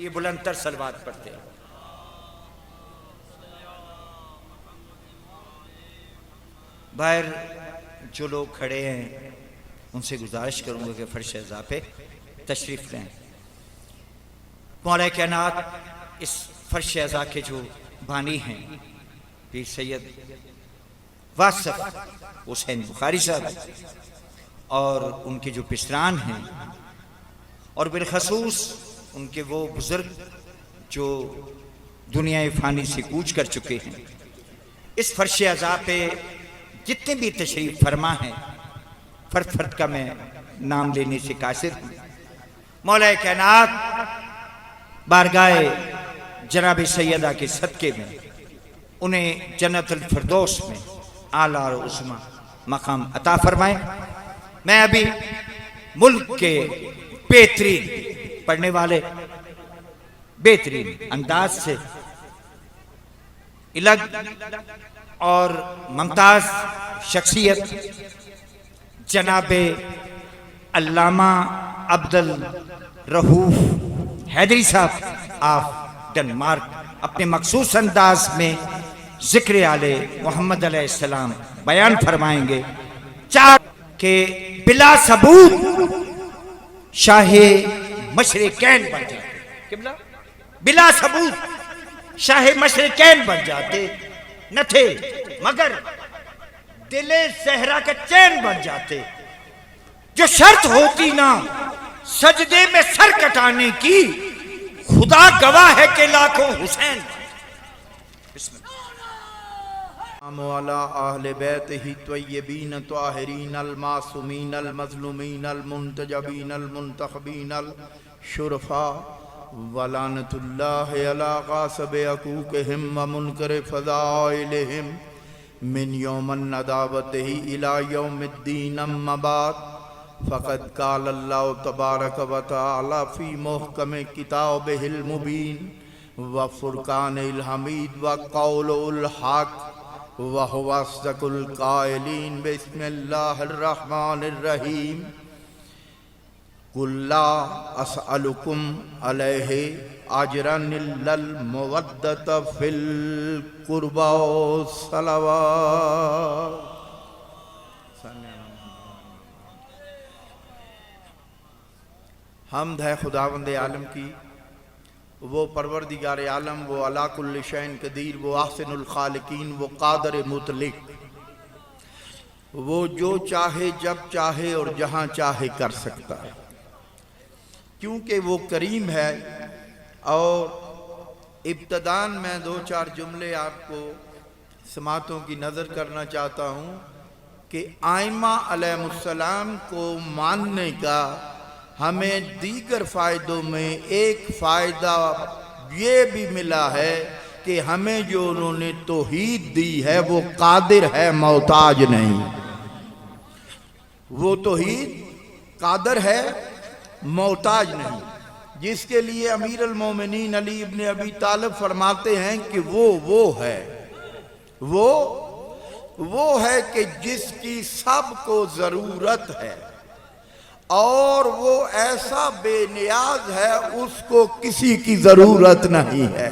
یہ بلند تر صلوات پڑھتے ہیں۔ باہر جو لوگ کھڑے ہیں ان سے گزارش کروں گا کہ فرش اعضاء پہ تشریف لیں۔ مولا کائنات اس فرش اعضاء کے جو بانی ہیں پیر سید واصف حسین بخاری صاحب اور ان کے جو پسران ہیں، اور بالخصوص ان کے وہ بزرگ جو دنیا فانی سے کوچ کر چکے ہیں، اس فرش اعضاء پہ جتنے بھی تشریف فرما ہیں فرد فرد کا میں نام لینے سے قاصر ہوں۔ مولا کائنات بارگاہ جناب سیدہ کے صدقے میں انہیں جنت الفردوس میں اعلیٰ اور عظمیٰ مقام عطا فرمائے۔ میں ابھی ملک کے بہترین پڑھنے والے بہترین انداز سے الگ اور ممتاز شخصیت جناب علامہ عبد الرؤوف حیدری صاحب آف ڈنمارک اپنے مخصوص انداز میں ذکر آل محمد علیہ السلام بیان فرمائیں گے۔ چار کہ بلا ثبوت شاہ مشرقین بن جاتے، بلا ثبوت شاہ مشرقین بن جاتے نہ تھے، مگر دل صحرا کا چین بن جاتے۔ جو شرط ہوتی نا سجدے میں سر کٹانے کی، خدا گواہ ہے کہ لاکھوں حسین۔ بسم اللہ علی اہل بیتہ طیبین طاہرین المعصومین المظلومین المنتجبین المنتخبین الشرفاء ولعنت اللہ علی غاصب حقوقہم ومنکر فضائلہم من یوم الندامۃ الی یوم الدین، اما بعد فقد قال اللہ تبارک و تعالی فی محکم کتابہ المبین وفرقان الحمید وقول الحق وهو أصدق القائلين۔ بسم الله الرحمن الرحيم۔ قل لا أسألكم عليه أجرا إلا المودة في القربى والصلوات۔ حمد ہے خداوند عالم کی، وہ پروردگار عالم، وہ علی کل شیء قدیر، وہ احسن الخالقین، وہ قادر مطلق، وہ جو چاہے جب چاہے اور جہاں چاہے کر سکتا ہے، کیونکہ وہ کریم ہے۔ اور ابتداً میں دو چار جملے آپ کو سماعتوں کی نظر کرنا چاہتا ہوں کہ آئمہ علیہ السلام کو ماننے کا ہمیں دیگر فائدوں میں ایک فائدہ یہ بھی ملا ہے کہ ہمیں جو انہوں نے توحید دی ہے وہ قادر ہے، محتاج نہیں۔ وہ توحید قادر ہے، محتاج نہیں، جس کے لیے امیر المومنین علی ابن ابی طالب فرماتے ہیں کہ وہ ہے، وہ ہے کہ جس کی سب کو ضرورت ہے، اور وہ ایسا بے نیاز ہے اس کو کسی کی ضرورت نہیں ہے۔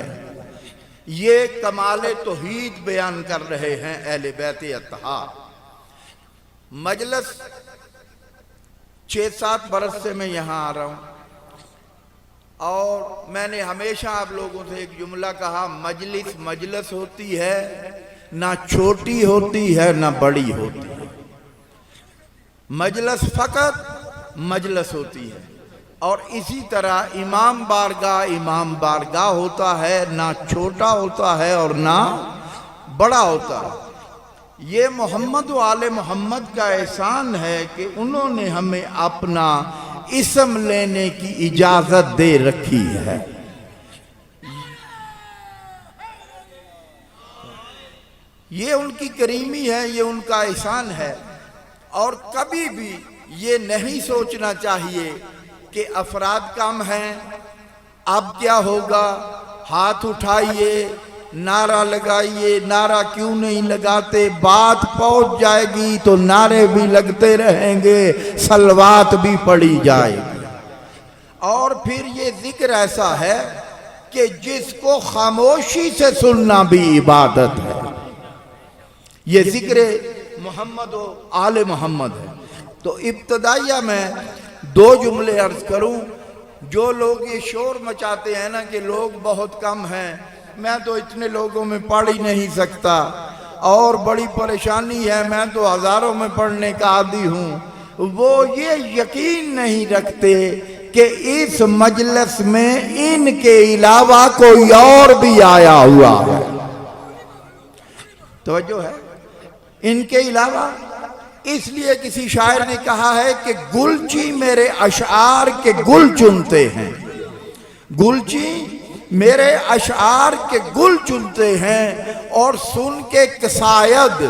یہ کمال توحید بیان کر رہے ہیں اہل بیت اطہار۔ مجلس 6-7 برس سے میں یہاں آ رہا ہوں، اور میں نے ہمیشہ آپ لوگوں سے ایک جملہ کہا، مجلس ہوتی ہے، نہ چھوٹی ہوتی ہے نہ بڑی ہوتی ہے، مجلس فقط مجلس ہوتی ہے۔ اور اسی طرح امام بارگاہ ہوتا ہے، نہ چھوٹا ہوتا ہے اور نہ بڑا ہوتا ہے۔ یہ محمد و آل محمد کا احسان ہے کہ انہوں نے ہمیں اپنا اسم لینے کی اجازت دے رکھی ہے۔ یہ ان کی کریمی ہے، یہ ان کا احسان ہے۔ اور کبھی بھی یہ نہیں سوچنا چاہیے کہ افراد کم ہیں، اب کیا ہوگا، ہاتھ اٹھائیے، نعرہ لگائیے، نعرہ کیوں نہیں لگاتے، بات پہنچ جائے گی تو نعرے بھی لگتے رہیں گے، صلوات بھی پڑھی جائے گی۔ اور پھر یہ ذکر ایسا ہے کہ جس کو خاموشی سے سننا بھی عبادت ہے. یہ ذکر محمد و آل محمد ہے. تو ابتدائیہ میں 2 جملے عرض کروں. جو لوگ یہ شور مچاتے ہیں نا کہ لوگ بہت کم ہیں، میں تو اتنے لوگوں میں پڑھ ہی نہیں سکتا اور بڑی پریشانی ہے، میں تو ہزاروں میں پڑھنے کا عادی ہوں، وہ یہ یقین نہیں رکھتے کہ اس مجلس میں ان کے علاوہ کوئی اور بھی آیا ہوا ہے. توجہ ہے؟ ان کے علاوہ. اس لیے کسی شاعر نے کہا ہے کہ گلچی میرے اشعار کے گل چنتے ہیں. گلچی میرے اشعار کے گل چنتے ہیں اور سن کے قصائد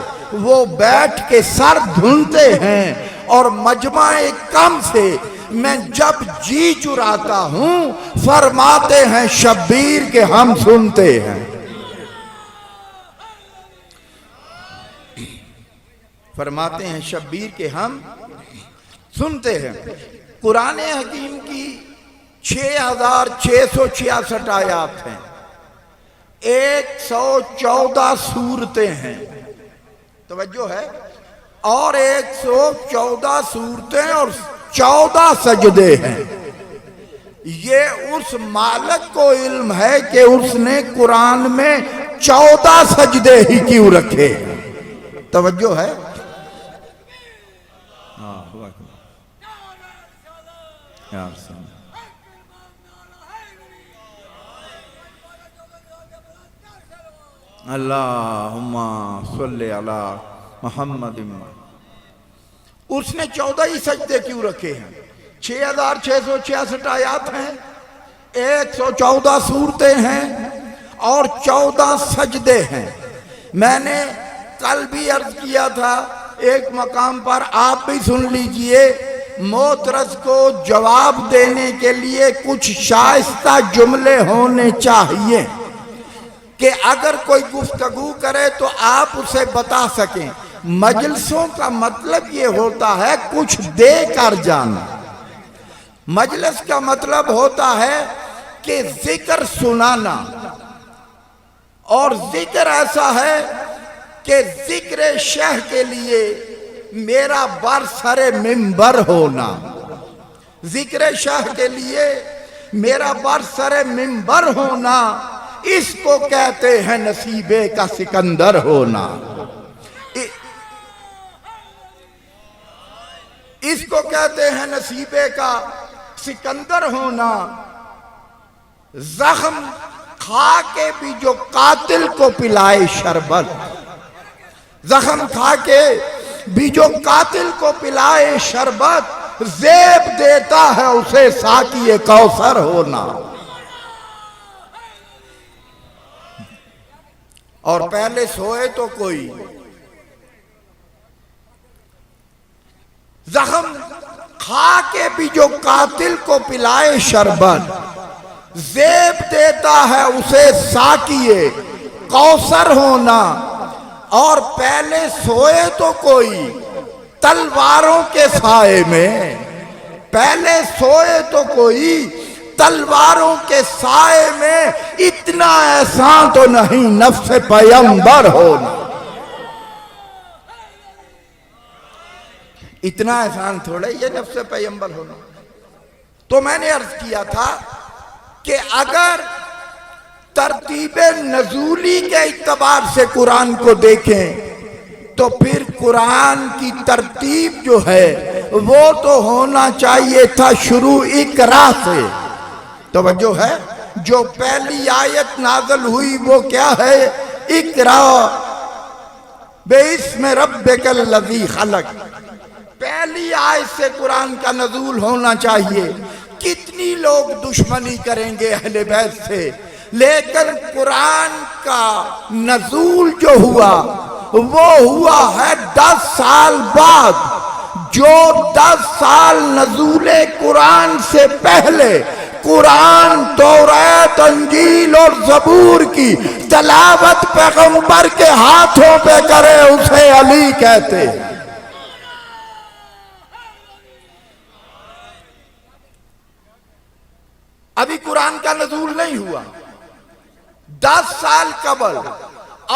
وہ بیٹھ کے سر دھنتے ہیں. اور مجمع کم سے میں جب جی چراتا ہوں فرماتے ہیں شبیر کے ہم سنتے ہیں. فرماتے ہیں شبیر کے ہم سنتے ہیں. قرآن حکیم کی 6666 آیات ہیں، 114 سورتیں ہیں. توجہ ہے؟ اور 114 سورتیں اور 14 سجدے ہیں. یہ اس مالک کو علم ہے کہ اس نے قرآن میں 14 سجدے ہی کیوں رکھے. توجہ ہے؟ اللہم صلی علی محمد. اس نے 14 ہی سجدے کیوں رکھے ہیں؟ 6666 آیات ہیں، 114 سورتیں ہیں اور 14 سجدے ہیں. میں نے کل بھی عرض کیا تھا ایک مقام پر، آپ بھی سن لیجئے. معترض کو جواب دینے کے لیے کچھ شائستہ جملے ہونے چاہیے کہ اگر کوئی گفتگو کرے تو آپ اسے بتا سکیں. مجلسوں کا مطلب یہ ہوتا ہے کچھ دے کر جانا. مجلس کا مطلب ہوتا ہے کہ ذکر سنانا، اور ذکر ایسا ہے کہ ذکر شہ کے لیے میرا برسر منبر ہونا. ذکر شہ کے لیے میرا برسر منبر ہونا، اس کو کہتے ہیں نصیبے کا سکندر ہونا. اس کو کہتے ہیں نصیبے کا سکندر ہونا. زخم کھا کے بھی جو قاتل کو پلائے شربت، زخم کھا کے بھی جو قاتل کو پلائے شربت، زیب دیتا ہے اسے ساقی کوثر ہونا. اور پہلے سوئے تو کوئی زخم کھا کے بھی جو قاتل کو پلائے شربت، زیب دیتا ہے اسے ساقی کوثر ہونا. اور پہلے سوئے تو کوئی تلواروں کے سائے میں، پہلے سوئے تو کوئی تلواروں کے سائے میں، اتنا احسان تو نہیں نفس پیغمبر ہونا. اتنا احسان تھوڑا یہ نفس پیغمبر ہونا. تو میں نے عرض کیا تھا کہ اگر ترتیب نزولی کے اعتبار سے قرآن کو دیکھیں تو پھر قرآن کی ترتیب جو ہے وہ تو ہونا چاہیے تھا شروع اقرا سے. توجہ ہے؟ جو پہلی آیت نازل ہوئی وہ کیا ہے؟ اقرا باسم ربک الذی خلق. پہلی آیت سے قرآن کا نزول ہونا چاہیے. کتنی لوگ دشمنی کریں گے اہل بیت سے، لیکن قرآن کا نزول جو ہوا وہ ہوا ہے 10 سال بعد. جو 10 سال نزول قرآن سے پہلے قرآن، توریت، انجیل اور زبور کی تلاوت پیغمبر کے ہاتھوں پہ کرے اسے علی کہتے. ابھی قرآن کا نزول نہیں ہوا، 10 سال قبل،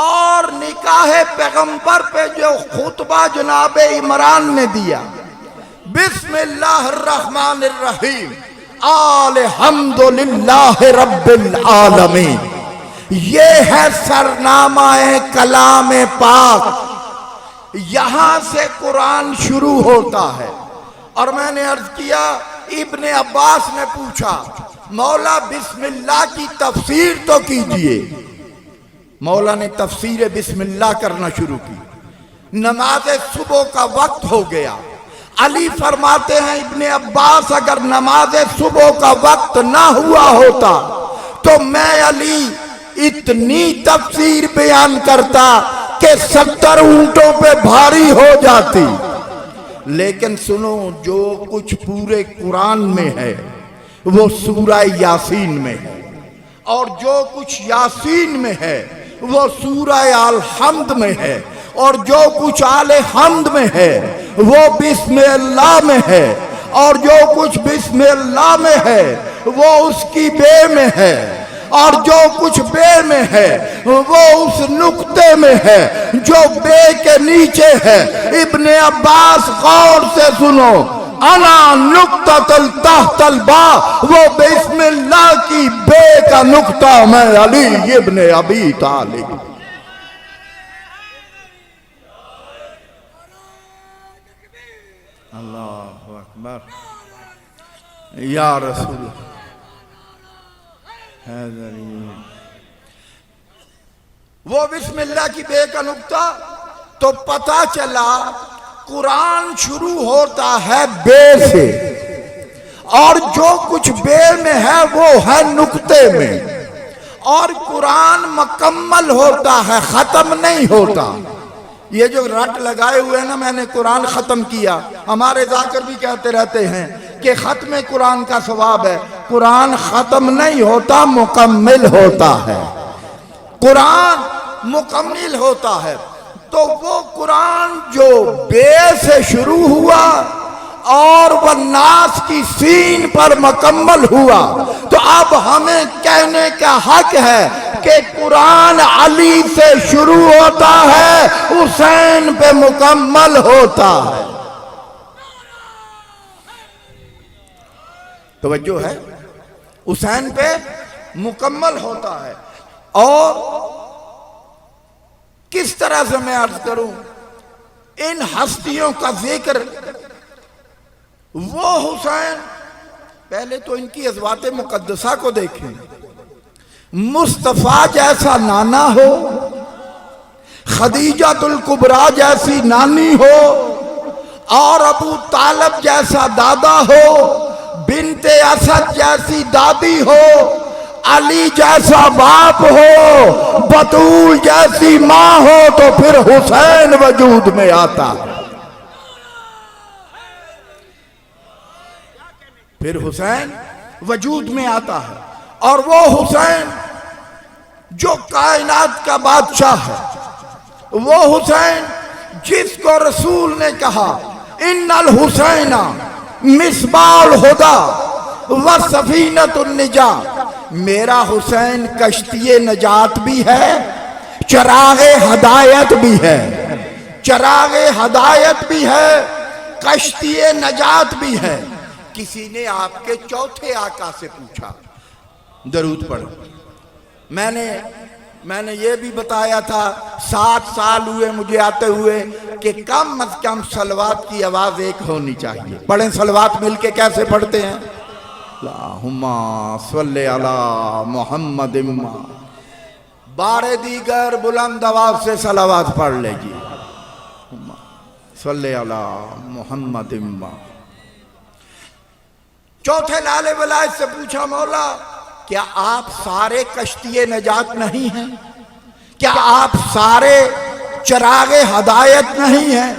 اور نکاح پیغمبر پہ جو خطبہ جناب عمران نے دیا، بسم اللہ الرحمن الرحیم الحمدللہ رب العالمین، یہ ہے سرنامہ کلام پاک، یہاں سے قرآن شروع ہوتا ہے۔ اور میں نے عرض کیا، ابن عباس نے پوچھا مولا بسم اللہ کی تفسیر تو کیجئے، مولا نے تفسیر بسم اللہ کرنا شروع کی۔ نماز صبح کا وقت ہو گیا، علی فرماتے ہیں ابن عباس اگر نماز صبح کا وقت نہ ہوا ہوتا تو میں علی اتنی تفسیر بیان کرتا کہ 70 اونٹوں پہ بھاری ہو جاتی۔ لیکن سنو، جو کچھ پورے قرآن میں ہے وہ سورہ یاسین میں ہے، اور جو کچھ یاسین میں ہے وہ سورہ الحمد میں ہے، اور جو کچھ آل حمد میں ہے وہ بسم اللہ میں ہے، اور جو کچھ بسم اللہ میں ہے وہ اس کی بے میں ہے، اور جو کچھ بے میں ہے وہ اس نقطے میں ہے جو بے کے نیچے ہے۔ ابن عباس غور سے سنو، انا نقطۃ تحت البا، وہ بسم اللہ کی بے کا نقطہ میں علی ابن ابی طالب۔ اللہ اکبر یا رسول وہ بسم اللہ کی بے کا نقطہ۔ تو پتہ چلا قرآن شروع ہوتا ہے بے سے، اور جو کچھ بے میں ہے وہ ہے نقطے میں، اور قرآن مکمل ہوتا ہے، ختم نہیں ہوتا۔ یہ جو رٹ لگائے ہوئے ہیں نا، میں نے قرآن ختم کیا، ہمارے ذاکر بھی کہتے رہتے ہیں کہ ختم قرآن کا ثواب ہے۔ قرآن ختم نہیں ہوتا، مکمل ہوتا ہے، قرآن مکمل ہوتا ہے۔ تو وہ قرآن جو بے سے شروع ہوا اور والناس کی سین پر مکمل ہوا، تو اب ہمیں کہنے کا حق ہے کہ قرآن علی سے شروع ہوتا ہے، حسین پہ مکمل ہوتا ہے۔ توجہ ہے، حسین پہ مکمل ہوتا ہے۔ اور کس طرح سے میں عرض کروں، ان ہستیوں کا ذکر، وہ حسین، پہلے تو ان کی ازواج مقدسہ کو دیکھیں، مصطفیٰ جیسا نانا ہو، خدیجہ الکبریٰ جیسی نانی ہو، اور ابو طالب جیسا دادا ہو، بنت اسد جیسی دادی ہو، علی جیسا باپ ہو، بطول جیسی ماں ہو، تو پھر حسین وجود میں آتا ہے۔ پھر حسین وجود میں آتا ہے، اور وہ حسین جو کائنات کا بادشاہ ہے، وہ حسین جس کو رسول نے کہا ان الحسین مصباح الہدی و سفینۃ النجاۃ، میرا حسین کشتی نجات بھی ہے، چراغ ہدایت بھی ہے، چراغ ہدایت بھی ہے، کشتی نجات بھی ہے۔ کسی نے آپ کے چوتھے آقا سے پوچھا، درود پڑھو، میں نے یہ بھی بتایا تھا 7 سال ہوئے مجھے آتے ہوئے کہ کم از کم صلوات کی آواز ایک ہونی چاہیے۔ پڑھیں صلوات مل کے، کیسے پڑھتے ہیں؟ اللہم صلی علی محمد، بار دیگر بلند آواز سے صلوات پڑھ لیجیے، صلی علی محمد۔ چوتھے لالے ولایت سے پوچھا، مولا کیا آپ سارے کشتی نجات نہیں ہیں؟ کیا آپ سارے چراغ ہدایت نہیں ہیں؟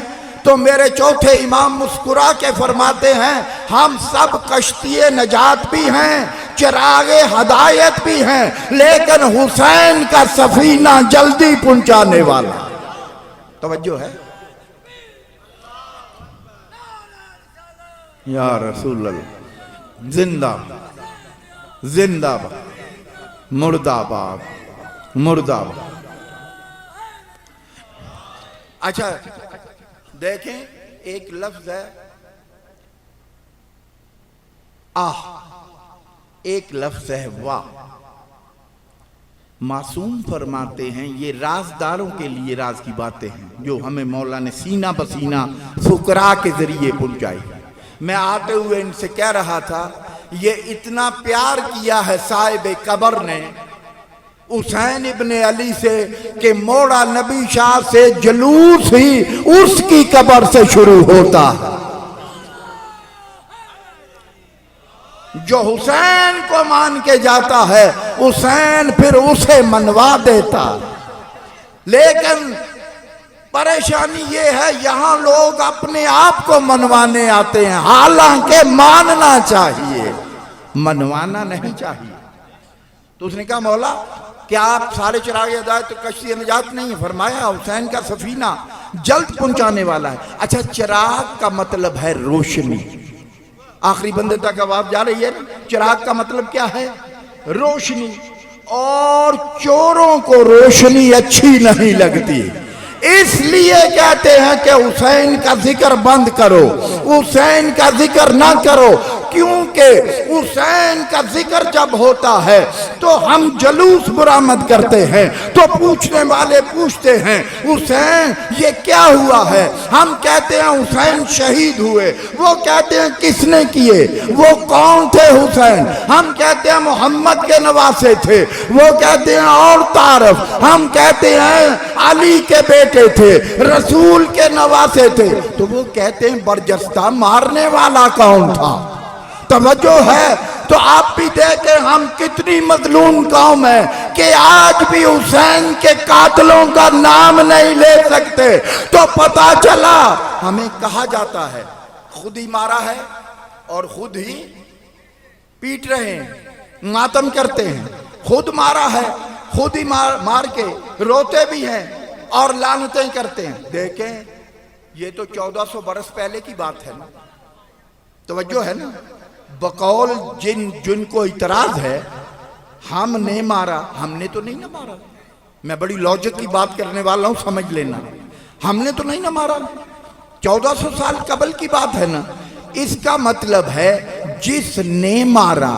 تو میرے چوتھے امام مسکرا کے فرماتے ہیں، ہم سب کشتی نجات بھی ہیں، چراغ ہدایت بھی ہیں، لیکن حسین کا سفینہ جلدی پہنچانے والا۔ توجہ ہے؟ یا رسول اللہ، زندہ زندہ باد، مردہ آباد، مردہ آباد۔ اچھا دیکھیں ایک لفظ ہے آہ، ایک لفظ ہے واہ۔ معصوم فرماتے ہیں یہ رازداروں کے لیے راز کی باتیں ہیں جو ہمیں مولا نے سینہ بسینہ فقراء کے ذریعے پہنچائی۔ میں آتے ہوئے ان سے کہہ رہا تھا یہ اتنا پیار کیا ہے صاحب قبر نے حسین ابن علی سے کہ موڑا نبی شاہ سے جلوس ہی اس کی قبر سے شروع ہوتا ہے۔ جو حسین کو مان کے جاتا ہے حسین پھر اسے منوا دیتا۔ لیکن پریشانی یہ ہے یہاں لوگ اپنے آپ کو منوانے آتے ہیں، حالانکہ ماننا چاہیے، منوانا نہیں چاہیے۔ تو اس نے کہا مولا کیا آپ سارے چراغ ہدایت تو کشتی نجات نہیں؟ فرمایا حسین کا سفینہ جلد پہنچانے والا ہے۔ اچھا چراغ کا مطلب ہے روشنی، آخری بندے تک آواز جا رہی ہے نا؟ چراغ کا مطلب کیا ہے؟ روشنی۔ اور چوروں کو روشنی اچھی نہیں لگتی، اس لیے کہتے ہیں کہ حسین کا ذکر بند کرو، حسین کا ذکر نہ کرو، کیونکہ حسین کا ذکر جب ہوتا ہے تو ہم جلوس برآمد کرتے ہیں تو پوچھنے والے پوچھتے ہیں حسین یہ کیا ہوا ہے؟ ہم کہتے ہیں حسین شہید ہوئے، وہ کہتے ہیں کس نے کیے؟ وہ کون تھے حسین؟ ہم کہتے ہیں محمد کے نواسے تھے، وہ کہتے ہیں اور تعارف، ہم کہتے ہیں علی کے بیٹے تھے، رسول کے نواسے تھے، تو وہ کہتے ہیں برجستہ مارنے والا کون تھا؟ توجہ ہے؟ تو آپ بھی دیکھیں ہم کتنی مظلوم قوم ہے کہ آج بھی حسین کے قاتلوں کا نام نہیں لے سکتے۔ تو پتا چلا ہمیں کہا جاتا ہے خود ہی مارا ہے اور خود ہی پیٹ رہے ہیں، ماتم کرتے ہیں، خود مارا ہے، خود ہی مار کے روتے بھی ہیں اور لعنتیں کرتے ہیں۔ دیکھیں یہ تو 1400 برس پہلے کی بات ہے نا، توجہ ہے نا؟ بقول جن کو اعتراض ہے ہم نے مارا، ہم نے تو نہیں نہ مارا، میں بڑی لاجک کی بات کرنے والا ہوں سمجھ لینا، ہم نے تو نہیں نہ مارا، 1400 سال قبل کی بات ہے نا۔ اس کا مطلب ہے جس نے مارا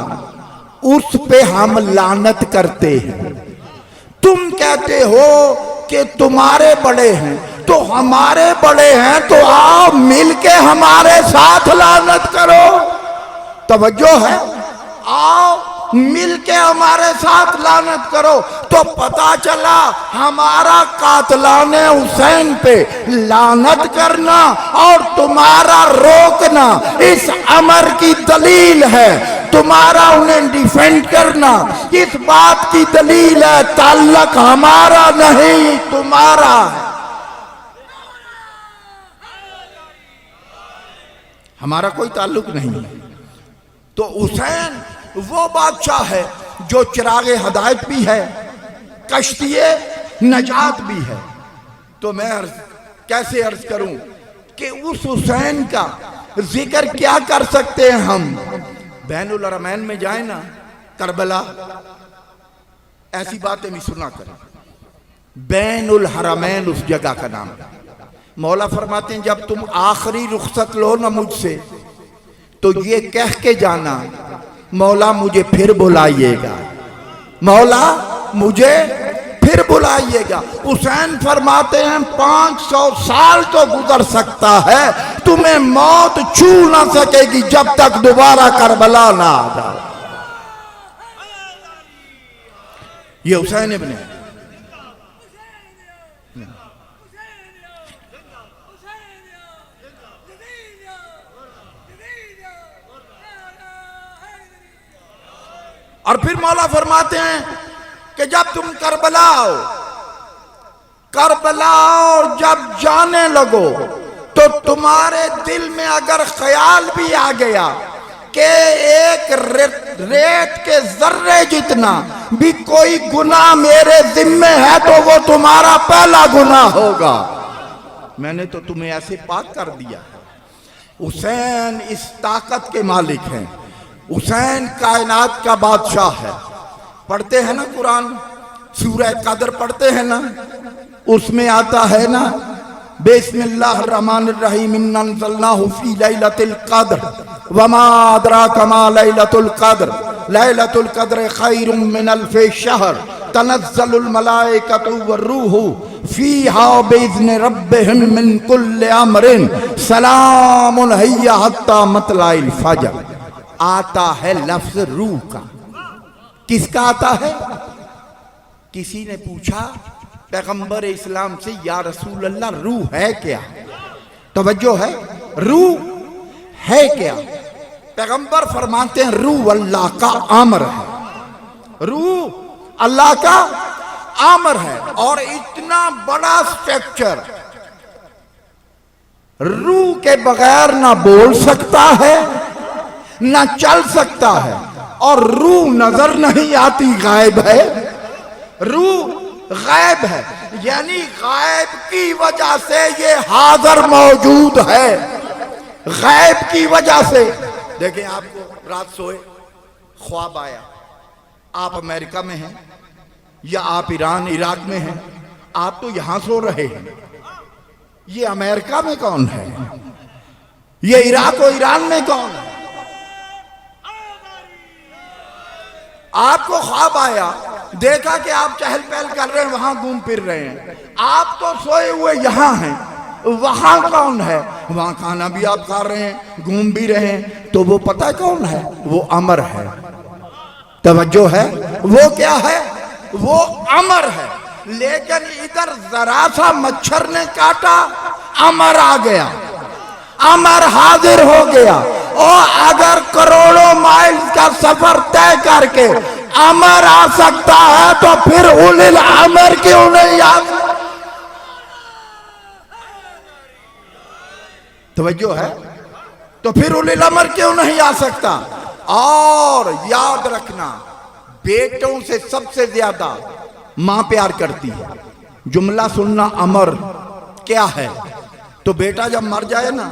اس پہ ہم لعنت کرتے ہیں۔ تم کہتے ہو کہ تمہارے بڑے ہیں تو ہمارے بڑے ہیں تو آؤ مل کے ہمارے ساتھ لعنت کرو، توجہ ہے؟ آؤ مل کے ہمارے ساتھ لعنت کرو۔ تو پتا چلا ہمارا قاتلان حسین پہ لعنت کرنا اور تمہارا روکنا اس امر کی دلیل ہے، تمہارا انہیں ڈیفینڈ کرنا اس بات کی دلیل ہے تعلق ہمارا نہیں تمہارا ہے، ہمارا کوئی تعلق نہیں۔ تو حسین وہ بادشاح ہے جو چراغ ہدایت بھی ہے، کشتی نجات بھی ہے۔ تو میں کیسے عرض کروں کہ اس حسین کا ذکر کیا کر سکتے ہیں ہم؟ بین الحرمین میں جائیں نا، کربلا، ایسی باتیں بھی سنا کریں، بین الحرمین اس جگہ کا نام ہے۔ مولا فرماتے ہیں جب تم آخری رخصت لو نا مجھ سے تو یہ کہہ کے جانا مولا مجھے پھر بلائیے گا، مولا مجھے پھر بلائیے گا۔ حسین فرماتے ہیں 500 سال تو گزر سکتا ہے تمہیں موت چھو نہ سکے گی جب تک دوبارہ کربلا نہ آ جائے۔ یہ حسین ابن اور پھر مولا فرماتے ہیں کہ جب تم کربلا اور جب جانے لگو تو تمہارے دل میں اگر خیال بھی آ گیا کہ ایک ریت کے ذرے جتنا بھی کوئی گناہ میرے ذمے ہے تو وہ تمہارا پہلا گناہ ہوگا، میں نے تو تمہیں ایسے پاک کر دیا۔ حسین اس طاقت کے مالک ہیں حسین کائنات کا بادشاہ ہے. پڑھتے ہیں نا قرآن، سورہ قدر پڑھتے ہیں نا، اس میں آتا ہے نا بسم اللہ الرحمن الرحیم انا انزلناہ فی لیلۃ القدر وما ادراک ما لیلۃ القدر لیلۃ القدر خیر من الف شہر تنزل الملائکۃ والروح فیہا باذن ربہم من کل امر سلام ہی حتی مطلع الفجر. آتا ہے لفظ روح کا. کس کا آتا ہے؟ کسی نے پوچھا پیغمبر اسلام سے یا رسول اللہ روح ہے کیا؟ توجہ ہے، روح ہے کیا؟ پیغمبر فرماتے ہیں روح اللہ کا امر ہے. روح اللہ کا امر ہے. اور اتنا بڑا سٹرکچر روح کے بغیر نہ بول سکتا ہے نہ چل سکتا ہے. اور روح نظر نہیں آتی، غائب ہے. روح غائب ہے، یعنی غائب کی وجہ سے یہ حاضر موجود ہے. غائب کی وجہ سے. دیکھیں آپ کو رات سوئے خواب آیا، آپ امریکہ میں ہیں یا آپ ایران عراق میں ہیں، آپ تو یہاں سو رہے ہیں. یہ امریکہ میں کون ہے؟ یہ عراق و ایران میں کون ہے؟ آپ کو خواب آیا، دیکھا کہ آپ چہل پہل کر رہے ہیں، وہاں گھوم پھر رہے ہیں. آپ تو سوئے ہوئے یہاں ہیں، وہاں کون ہے؟ وہاں کھانا بھی آپ کھا رہے ہیں، گھوم بھی رہے ہیں. تو وہ پتہ کون ہے؟ وہ امر ہے. توجہ ہے، وہ کیا ہے؟ وہ امر ہے. لیکن ادھر ذرا سا مچھر نے کاٹا، امر آ گیا، امر حاضر ہو گیا. اور اگر کروڑوں مائل کا سفر طے کر کے امر آ سکتا ہے تو پھر اولی الامر کیوں نہیں آ سکتا؟ توجہ ہے، تو پھر اولی الامر کیوں نہیں آ سکتا؟ اور یاد رکھنا، بیٹوں سے سب سے زیادہ ماں پیار کرتی ہے. جملہ سننا امر کیا ہے؟ تو بیٹا جب مر جائے نا،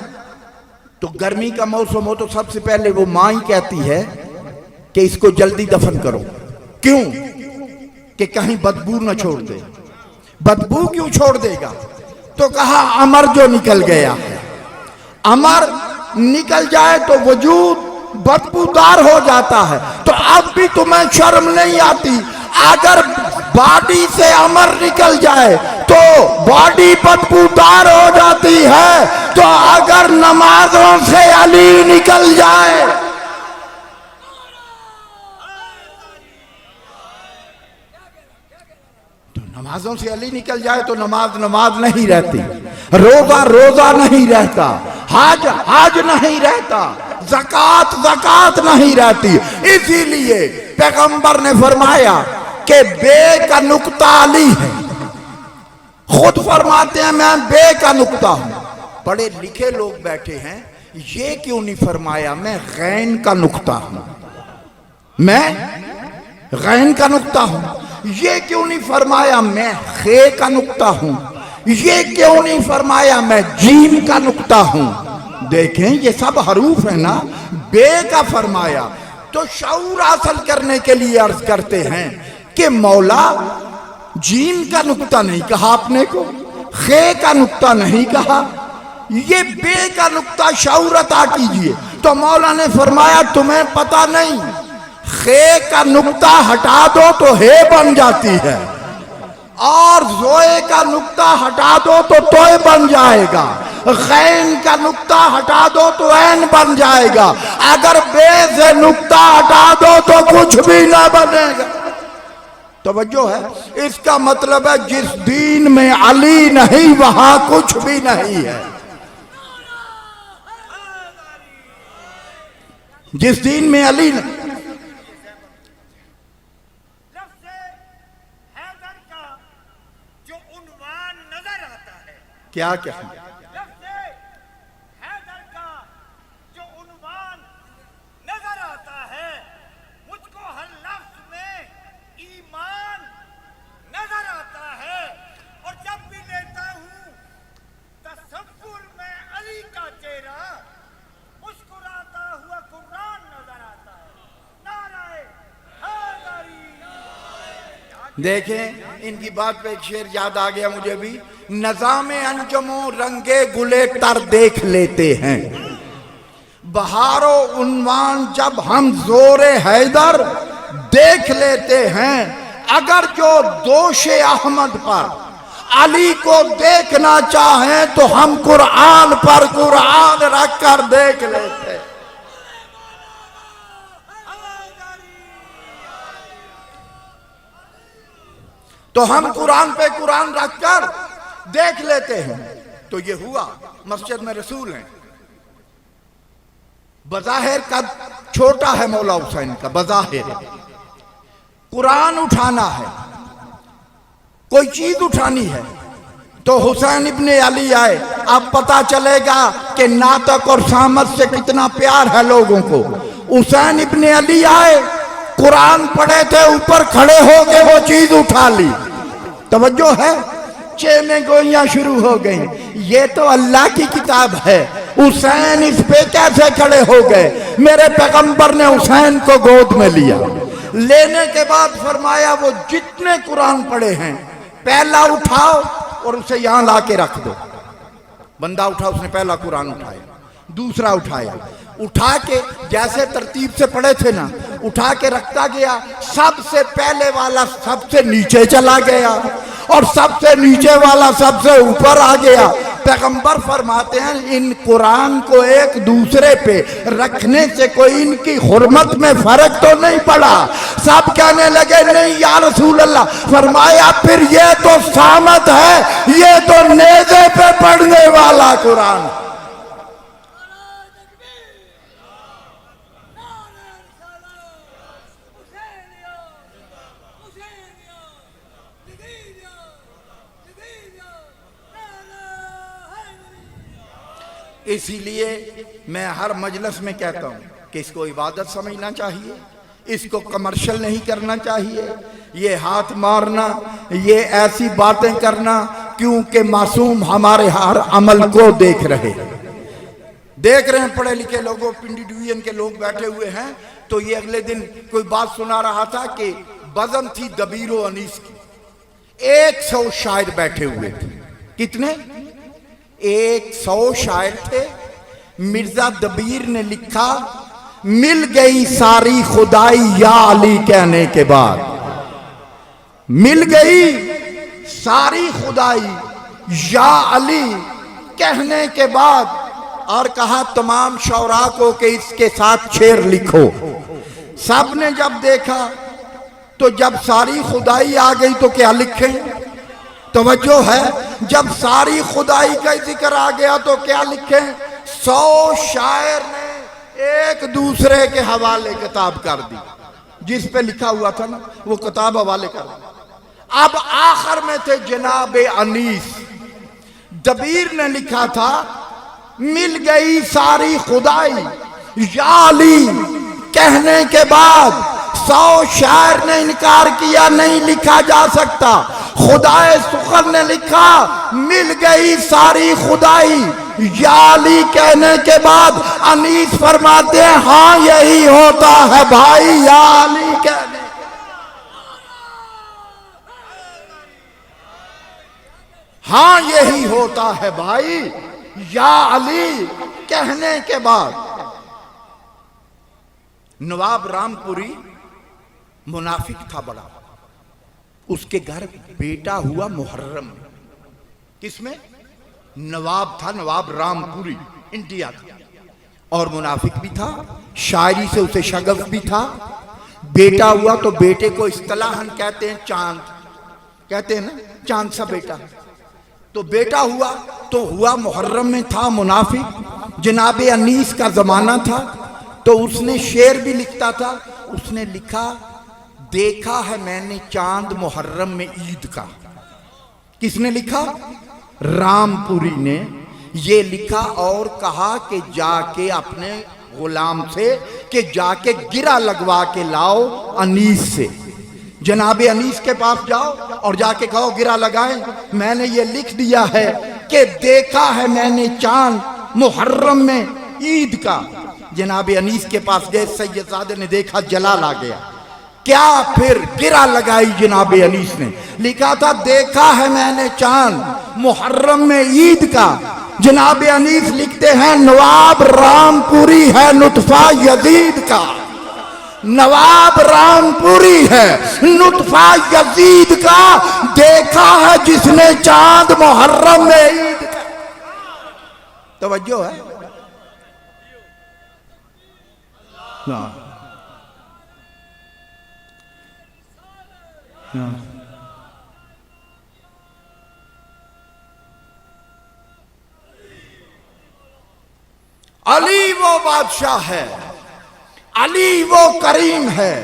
تو گرمی کا موسم ہو تو سب سے پہلے وہ ماں ہی کہتی ہے کہ اس کو جلدی دفن کرو. کیوں؟ کہ کہیں بدبو نہ چھوڑ دے. بدبو کیوں چھوڑ دے گا؟ تو کہا امر جو نکل گیا ہے. امر نکل جائے تو وجود بدبودار ہو جاتا ہے. تو اب بھی تمہیں شرم نہیں آتی؟ اگر باڈی سے امر نکل جائے تو باڈی بدبودار ہو جاتی ہے. تو اگر نمازوں سے علی نکل جائے تو نمازوں سے علی نکل جائے تو نماز نہیں رہتی، روزہ نہیں رہتا، حج نہیں رہتا، زکوٰۃ نہیں رہتی. اسی لیے پیغمبر نے فرمایا کہ بے کا نقطہ علی ہے. خود فرماتے ہیں میں بے کا نقطہ ہوں. پڑھے لکھے لوگ بیٹھے ہیں، یہ کیوں نہیں فرمایا میں غین کا نقطہ ہوں؟ میں غین کا نقطہ ہوں. یہ کیوں نہیں فرمایا میں خے کا نقطہ ہوں؟ یہ کیوں نہیں فرمایا میں جیم کا نقطہ ہوں؟ دیکھیں یہ سب حروف ہیں نا. بے کا فرمایا تو شعور حاصل کرنے کے لیے عرض کرتے ہیں کہ مولا جیم کا نقطہ نہیں کہا آپ نے کو، خے کا نقطہ نہیں کہا، یہ بے کا نقطہ شعور عطا کیجئے. تو مولا نے فرمایا تمہیں پتہ نہیں، خے کا نقطہ ہٹا دو تو ہے بن جاتی ہے، اور زوئے کا نقطہ ہٹا دو تو توئے بن جائے گا، غین کا نقطہ ہٹا دو تو عین بن جائے گا، اگر بے سے نقطہ ہٹا دو تو کچھ بھی نہ بنے گا. توجہ ہے، اس کا مطلب ہے جس دین میں علی نہیں وہاں کچھ بھی نہیں ہے. جس دین میں علی نہیں. کیا لفظ حیدر کا جو عنوان نظر آتا ہے، مجھ کو ہر لفظ میں ایمان نظر آتا ہے. اور جب بھی لیتا ہوں تصور میں علی کا چہرہ مسکراتا ہوا قرآن نظر آتا ہے. دیکھیں ان کی بات پہ ایک شعر یاد آ گیا مجھے بھی، نظام انجموں رنگے گلے تر دیکھ لیتے ہیں، بہار و عنوان جب ہم زور حیدر دیکھ لیتے ہیں، اگر جو دوش احمد پر علی کو دیکھنا چاہیں تو ہم قرآن پر قرآن رکھ کر دیکھ لیتے ہیں۔ تو ہم قرآن پہ قرآن رکھ کر دیکھ لیتے ہیں۔ تو یہ ہوا مسجد میں رسول ہیں، بظاہر قد چھوٹا ہے مولا حسین کا، بظاہر قرآن اٹھانا ہے، کوئی چیز اٹھانی ہے تو حسین ابن علی آئے، اب پتا چلے گا کہ ناطق اور صامت سے کتنا پیار ہے لوگوں کو۔ حسین ابن علی آئے، قرآن پڑھے تھے، اوپر کھڑے ہو کے وہ چیز اٹھا لی۔ توجہ ہے، چیمیں گوئیاں شروع ہو گئیں، یہ تو اللہ کی کتاب ہے، حسین اس پہ کیسے کھڑے ہو گئے؟ میرے پیغمبر نے حسین کو گود میں لیا، لینے کے بعد فرمایا وہ جتنے قرآن پڑھے ہیں پہلا اٹھاؤ اور اسے یہاں لا کے رکھ دو۔ بندہ اٹھا، اس نے پہلا قرآن اٹھایا، دوسرا اٹھایا، اٹھا کے جیسے ترتیب سے پڑھے تھے نا، اٹھا کے رکھتا گیا، سب سے پہلے والا سب سے نیچے چلا گیا اور سب سے نیچے والا سب سے اوپر آ گیا۔ پیغمبر فرماتے ہیں ان قرآن کو ایک دوسرے پہ رکھنے سے کوئی ان کی حرمت میں فرق تو نہیں پڑا؟ سب کہنے لگے نہیں یا رسول اللہ۔ فرمایا پھر یہ تو صامت ہے، یہ تو نیزے پہ پڑھنے والا قرآن۔ اسی لیے میں ہر مجلس میں کہتا ہوں کہ اس کو عبادت سمجھنا چاہیے، اس کو کمرشل نہیں کرنا چاہیے، یہ ہاتھ مارنا، یہ ایسی باتیں کرنا، کیونکہ معصوم ہمارے ہر عمل کو دیکھ رہے ہیں۔ پڑھے لکھے لوگوں، پنڈی ڈویژن کے لوگ بیٹھے ہوئے ہیں، تو یہ اگلے دن کوئی بات سنا رہا تھا کہ بزم تھی دبیر و انیس کی، 100 شاعر بیٹھے ہوئے تھے۔ کتنے؟ 100 شاعر تھے۔ مرزا دبیر نے لکھا مل گئی ساری خدائی یا علی کہنے کے بعد، مل گئی ساری خدائی یا علی کہنے کے بعد، اور کہا تمام شعراء کو کہ اس کے ساتھ شعر لکھو۔ سب نے جب دیکھا تو جب ساری خدائی آ گئی تو کیا لکھیں؟ توجہ ہے، جب ساری خدائی کا ذکر آ گیا تو کیا لکھیں؟ 100 شاعر نے ایک دوسرے کے حوالے کتاب کر دی، جس پہ لکھا ہوا تھا نا وہ کتاب حوالے کر دی۔ اب آخر میں تھے جناب انیس، دبیر نے لکھا تھا مل گئی ساری خدائی یا علی کہنے کے بعد 100 شاعر نے انکار کیا نہیں لکھا جا سکتا۔ خدائے سخن نے لکھا مل گئی ساری خدائی یا علی کہنے کے بعد، انیس فرماتے ہیں ہاں یہی ہوتا ہے بھائی یا علی کہنے، ہاں یہی ہوتا ہے بھائی یا علی کہنے کے بعد۔ نواب رام پوری منافق تھا بڑا، اس کے گھر بیٹا ہوا محرم میں۔ کس میں؟ نواب تھا، نواب رام پوری انڈیا کا، اور منافق بھی تھا، شاعری سے اسے شغف بھی تھا۔ بیٹا ہوا تو بیٹے کو اصطلاحاً کہتے ہیں چاند، کہتے ہیں نا چاند سا بیٹا، تو بیٹا ہوا تو ہوا محرم میں تھا منافق۔ جناب انیس کا زمانہ تھا تو اس نے شعر بھی لکھتا تھا، اس نے لکھا دیکھا ہے میں نے چاند محرم میں عید کا۔ کس نے لکھا؟ رام پوری نے یہ لکھا، اور کہا کہ جا کے اپنے غلام سے کہ جا کے گرہ لگوا کے لاؤ انیس سے، جناب انیس کے پاس جاؤ اور جا کے کہو گرہ لگائیں، میں نے یہ لکھ دیا ہے کہ دیکھا ہے میں نے چاند محرم میں عید کا۔ جناب انیس کے پاس گئے، سید زادے نے دیکھا جلال آ گیا، کیا پھر گرہ لگائی جناب انیس نے، لکھا تھا دیکھا ہے میں نے چاند محرم میں عید کا، جناب انیس لکھتے ہیں نواب رام پوری ہے نطفہ یزید کا، نواب رام پوری ہے نطفہ یزید کا، دیکھا ہے جس نے چاند محرم میں عید کا۔ توجہ ہے؟ علی وہ بادشاہ ہے، علی وہ کریم ہے،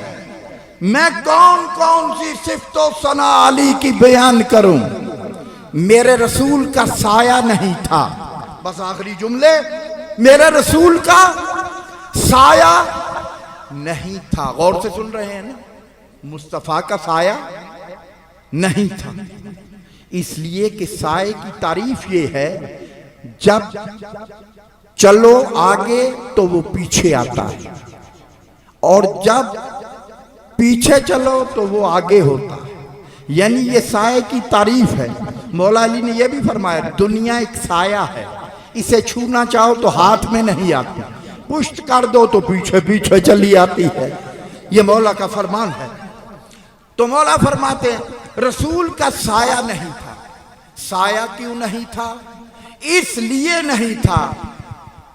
میں کون کون سی صفت و ثنا علی کی بیان کروں، میرے رسول کا سایہ نہیں تھا، بس آخری جملے، میرے رسول کا سایہ نہیں تھا، غور سے سن رہے ہیں نا، مصطفیٰ کا سایہ نہیں تھا، اس لیے کہ سائے کی تعریف یہ ہے جب چلو آگے تو وہ پیچھے آتا ہے، اور جب پیچھے چلو تو وہ آگے ہوتا ہے، یعنی یہ سائے کی تعریف ہے۔ مولا علی نے یہ بھی فرمایا دنیا ایک سایہ ہے، اسے چھونا چاہو تو ہاتھ میں نہیں آتی، پشت کر دو تو پیچھے پیچھے چلی آتی ہے، یہ مولا کا فرمان ہے۔ تو مولا فرماتے ہیں رسول کا سایہ نہیں تھا، سایہ کیوں نہیں تھا؟ اس لیے نہیں تھا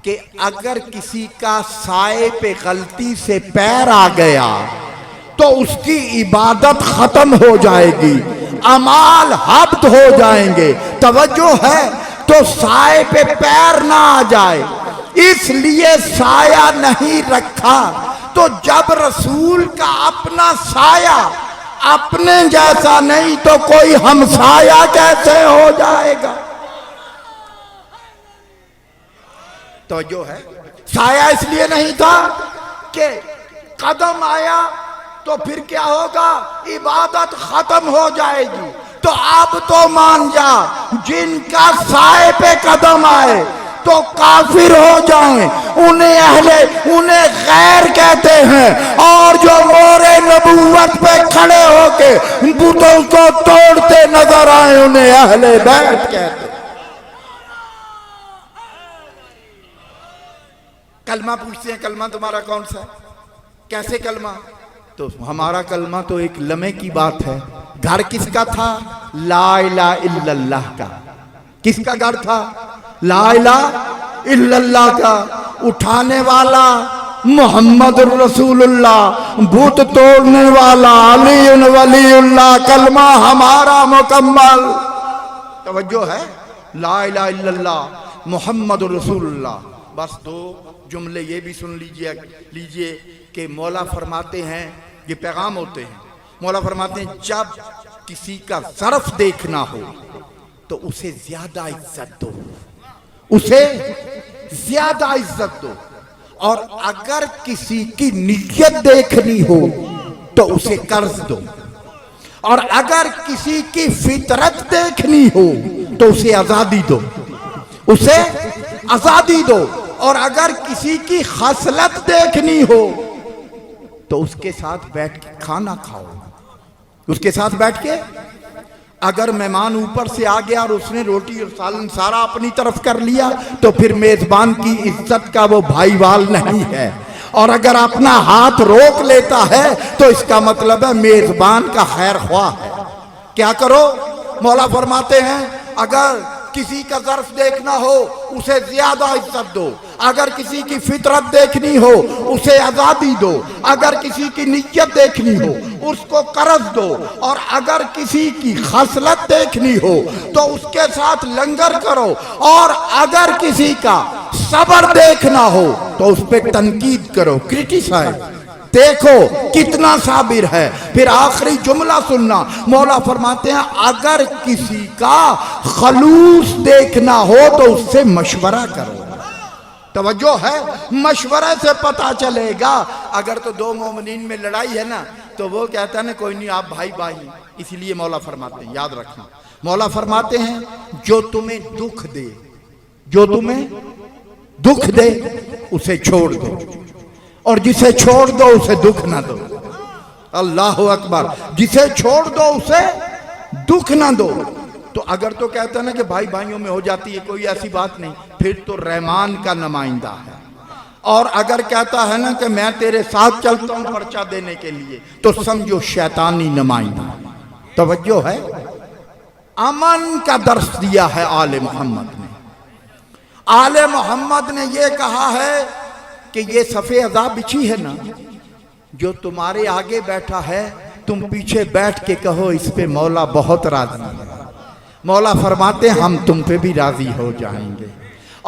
کہ اگر کسی کا سائے پہ غلطی سے پیر آ گیا تو اس کی عبادت ختم ہو جائے گی، اعمال حبط ہو جائیں گے، توجہ ہے، تو سائے پہ پیر نہ آ جائے، اس لیے سایہ نہیں رکھا۔ تو جب رسول کا اپنا سایہ اپنے جیسا نہیں تو کوئی ہمسایہ کیسے ہو جائے گا؟ توجہ ہے؟ سایہ اس لیے نہیں تھا کہ قدم آیا تو پھر کیا ہوگا، عبادت ختم ہو جائے گی، تو اب تو مان جا جن کا سائے پہ قدم آئے تو کافر ہو جائیں، انہیں غیر کہتے ہیں، اور جو مورے نبوت پہ کھڑے ہو کے بتوں کو توڑتے نظر آئے انہیں اہل بیت کہتے ہیں۔ کلمہ پوچھتے ہیں کلمہ تمہارا کون سا ہے؟ کیسے کلمہ؟ تو ہمارا کلمہ تو ایک لمحے کی بات ہے۔ گھر کس کا تھا؟ لا الہ الا اللہ کا۔ کس کا گھر تھا؟ لا الہ الا اللہ کا۔ اٹھانے والا محمد رسول اللہ، بت توڑنے والا علی ولی اللہ، کلمہ ہمارا مکمل۔ توجہ ہے؟ لا الہ الا اللہ محمد رسول اللہ۔ بس دو جملے یہ بھی سن لیجئے کہ مولا فرماتے ہیں، یہ پیغام ہوتے ہیں، مولا فرماتے ہیں جب کسی کا ظرف دیکھنا ہو تو اسے زیادہ عزت دو، اسے زیادہ عزت دو، اور اگر کسی کی نیت دیکھنی ہو تو اسے قرض دو، اور اگر کسی کی فطرت دیکھنی ہو تو اسے آزادی دو، اسے آزادی دو، اور اگر کسی کی خصلت دیکھنی ہو تو اس کے ساتھ بیٹھ کے کھانا کھاؤ، اس کے ساتھ بیٹھ کے۔ اگر مہمان اوپر سے آ گیا اور اس نے روٹی اور سالن سارا اپنی طرف کر لیا تو پھر میزبان کی عزت کا وہ بھائی وال نہیں ہے، اور اگر اپنا ہاتھ روک لیتا ہے تو اس کا مطلب ہے میزبان کا خیر خواہ ہے۔ کیا کرو؟ مولا فرماتے ہیں اگر کسی کا ظرف دیکھنا ہو اسے زیادہ عزت دو، اگر کسی کی فطرت دیکھنی ہو اسے آزادی دو، اگر کسی کی نیت دیکھنی ہو اس کو قرض دو، اور اگر کسی کی خصلت دیکھنی ہو تو اس کے ساتھ لنگر کرو، اور اگر کسی کا صبر دیکھنا ہو تو اس پہ تنقید کرو، کرٹیسائز، دیکھو کتنا صابر ہے۔ پھر آخری جملہ سننا، مولا فرماتے ہیں اگر کسی کا خلوص دیکھنا ہو تو اس سے مشورہ کرو۔ توجہ ہے؟ مشورہ سے پتہ چلے گا۔ اگر تو دو مومنین میں لڑائی ہے نا تو وہ کہتا ہے نا کوئی نہیں آپ بھائی بھائی، اسی لیے مولا فرماتے ہیں، یاد رکھنا، مولا فرماتے ہیں جو تمہیں دکھ دے، جو تمہیں دکھ دے اسے چھوڑ دو، اور جسے چھوڑ دو اسے دکھ نہ دو۔ اللہ اکبر. جسے چھوڑ دو اسے دکھ نہ دو. تو اگر تو کہتا ہے نا کہ بھائی بھائیوں میں ہو جاتی ہے، کوئی ایسی بات نہیں، پھر تو رحمان کا نمائندہ ہے. اور اگر کہتا ہے نا کہ میں تیرے ساتھ چلتا ہوں پرچہ دینے کے لیے، تو سمجھو شیطانی نمائندہ. توجہ ہے، امن کا درس دیا ہے آل محمد نے. آل محمد نے یہ کہا ہے کہ یہ صفِ عذاب بچھی ہے نا، جو تمہارے آگے بیٹھا ہے تم پیچھے بیٹھ کے کہو اس پہ مولا بہت راضی ہے. مولا فرماتے ہیں ہم تم پہ بھی راضی ہو جائیں گے.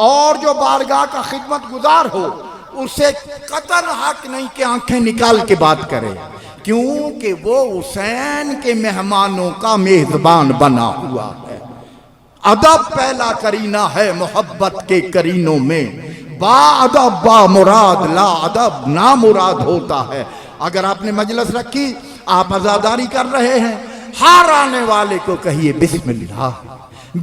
اور جو بارگاہ کا خدمت گزار ہو اسے قطعاً حق نہیں کہ آنکھیں نکال کے بات کرے، کیونکہ وہ حسین کے مہمانوں کا میزبان بنا ہوا ہے. ادب پہلا کرینہ ہے محبت کے کرینوں میں، با ادب با مراد، لا ادب نامراد ہوتا ہے. اگر آپ نے مجلس رکھی، آپ عزاداری کر رہے ہیں، ہر آنے والے کو کہیے بسم اللہ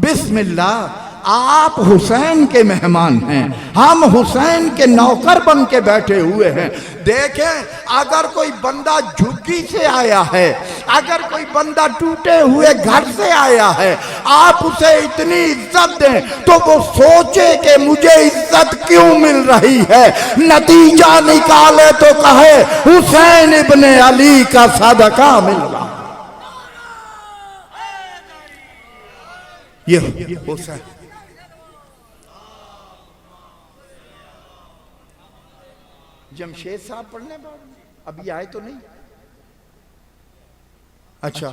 بسم اللہ. آپ حسین کے مہمان ہیں، ہم حسین کے نوکر بن کے بیٹھے ہوئے ہیں. دیکھیں اگر کوئی بندہ جھگی سے آیا ہے، اگر کوئی بندہ ٹوٹے ہوئے گھر سے آیا ہے، آپ اسے اتنی عزت دیں تو وہ سوچے کہ مجھے عزت کیوں مل رہی ہے. نتیجہ نکالے تو کہے حسین ابن علی کا صدقہ مل رہا. یہ حسین جمشید صاحب پڑھنے بعد ابھی آئے تو نہیں؟ اچھا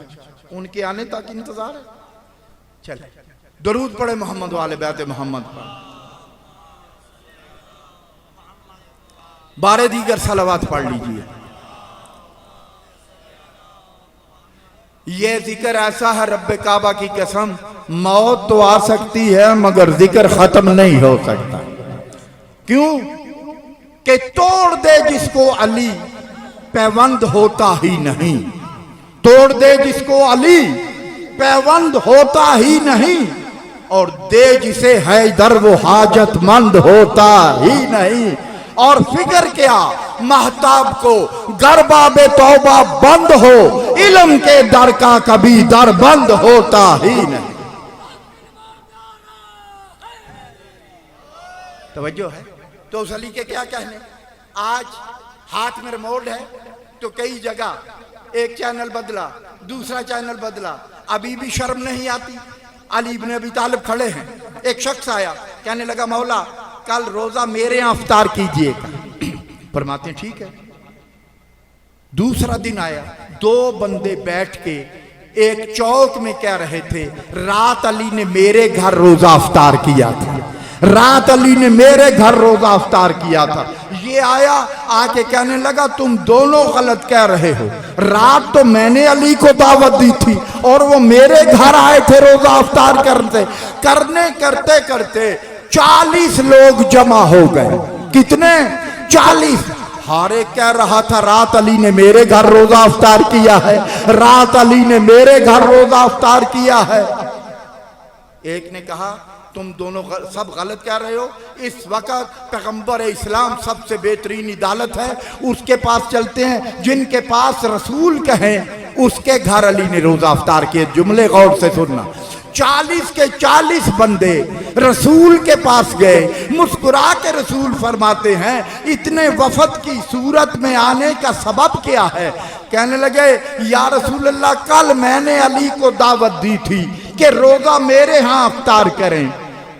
ان کے آنے تک انتظار ہے. چلے درود پڑھے محمد والے بیت محمد پر. بارے دیگر صلوات پڑھ لیجئے. یہ ذکر ایسا ہے رب کعبہ کی قسم، موت تو آ سکتی ہے مگر ذکر ختم نہیں ہو سکتا. کیوں کہ توڑ دے جس کو علی پیوند ہوتا ہی نہیں. توڑ دے جس کو علی پیوند ہوتا ہی نہیں، اور دے جسے حیدر وہ حاجت مند ہوتا ہی نہیں. اور فکر کیا مہتاب کو گر باب توبہ بند ہو، علم کے در کا کبھی در بند ہوتا ہی نہیں. توجہ ہے. تو اس علی کے کیا کہنے. آج ہاتھ میں ریموٹ ہے تو کئی جگہ ایک چینل بدلا، دوسرا چینل بدلا، ابھی بھی شرم نہیں آتی. علی ابن ابی طالب کھڑے ہیں، ایک شخص آیا کہنے لگا مولا کل روزہ میرے یہاں افطار کیجئے گا. فرماتے ہیں ٹھیک ہے. دوسرا دن آیا، دو بندے بیٹھ کے ایک چوک میں کہہ رہے تھے رات علی نے میرے گھر روزہ افطار کیا تھا، رات علی نے میرے گھر روزہ افطار کیا تھا. یہ آیا آ کے کہنے لگا تم دونوں غلط کہہ رہے ہو. رات تو میں نے علی کو دعوت دی تھی اور وہ میرے گھر آئے تھے روزہ افطار کرتے کرتے 40 لوگ جمع ہو گئے. کتنے؟ 40. ہر ایک کہہ رہا تھا رات علی نے میرے گھر روزہ افطار کیا ہے، رات علی نے میرے گھر روزہ افطار کیا ہے. ایک نے کہا تم دونوں سب غلط کہہ رہے ہو. اس وقت پیغمبر اسلام سب سے بہترین عدالت ہے، اس کے پاس چلتے ہیں. جن کے پاس رسول کہیں اس کے گھر علی نے روزہ افطار کیے. جملے غور سے سننا. 40 کے 40 بندے رسول کے پاس گئے. مسکرا کے رسول فرماتے ہیں اتنے وفد کی صورت میں آنے کا سبب کیا ہے؟ کہنے لگے یا رسول اللہ کل میں نے علی کو دعوت دی تھی کہ روزہ میرے ہاں افطار کریں.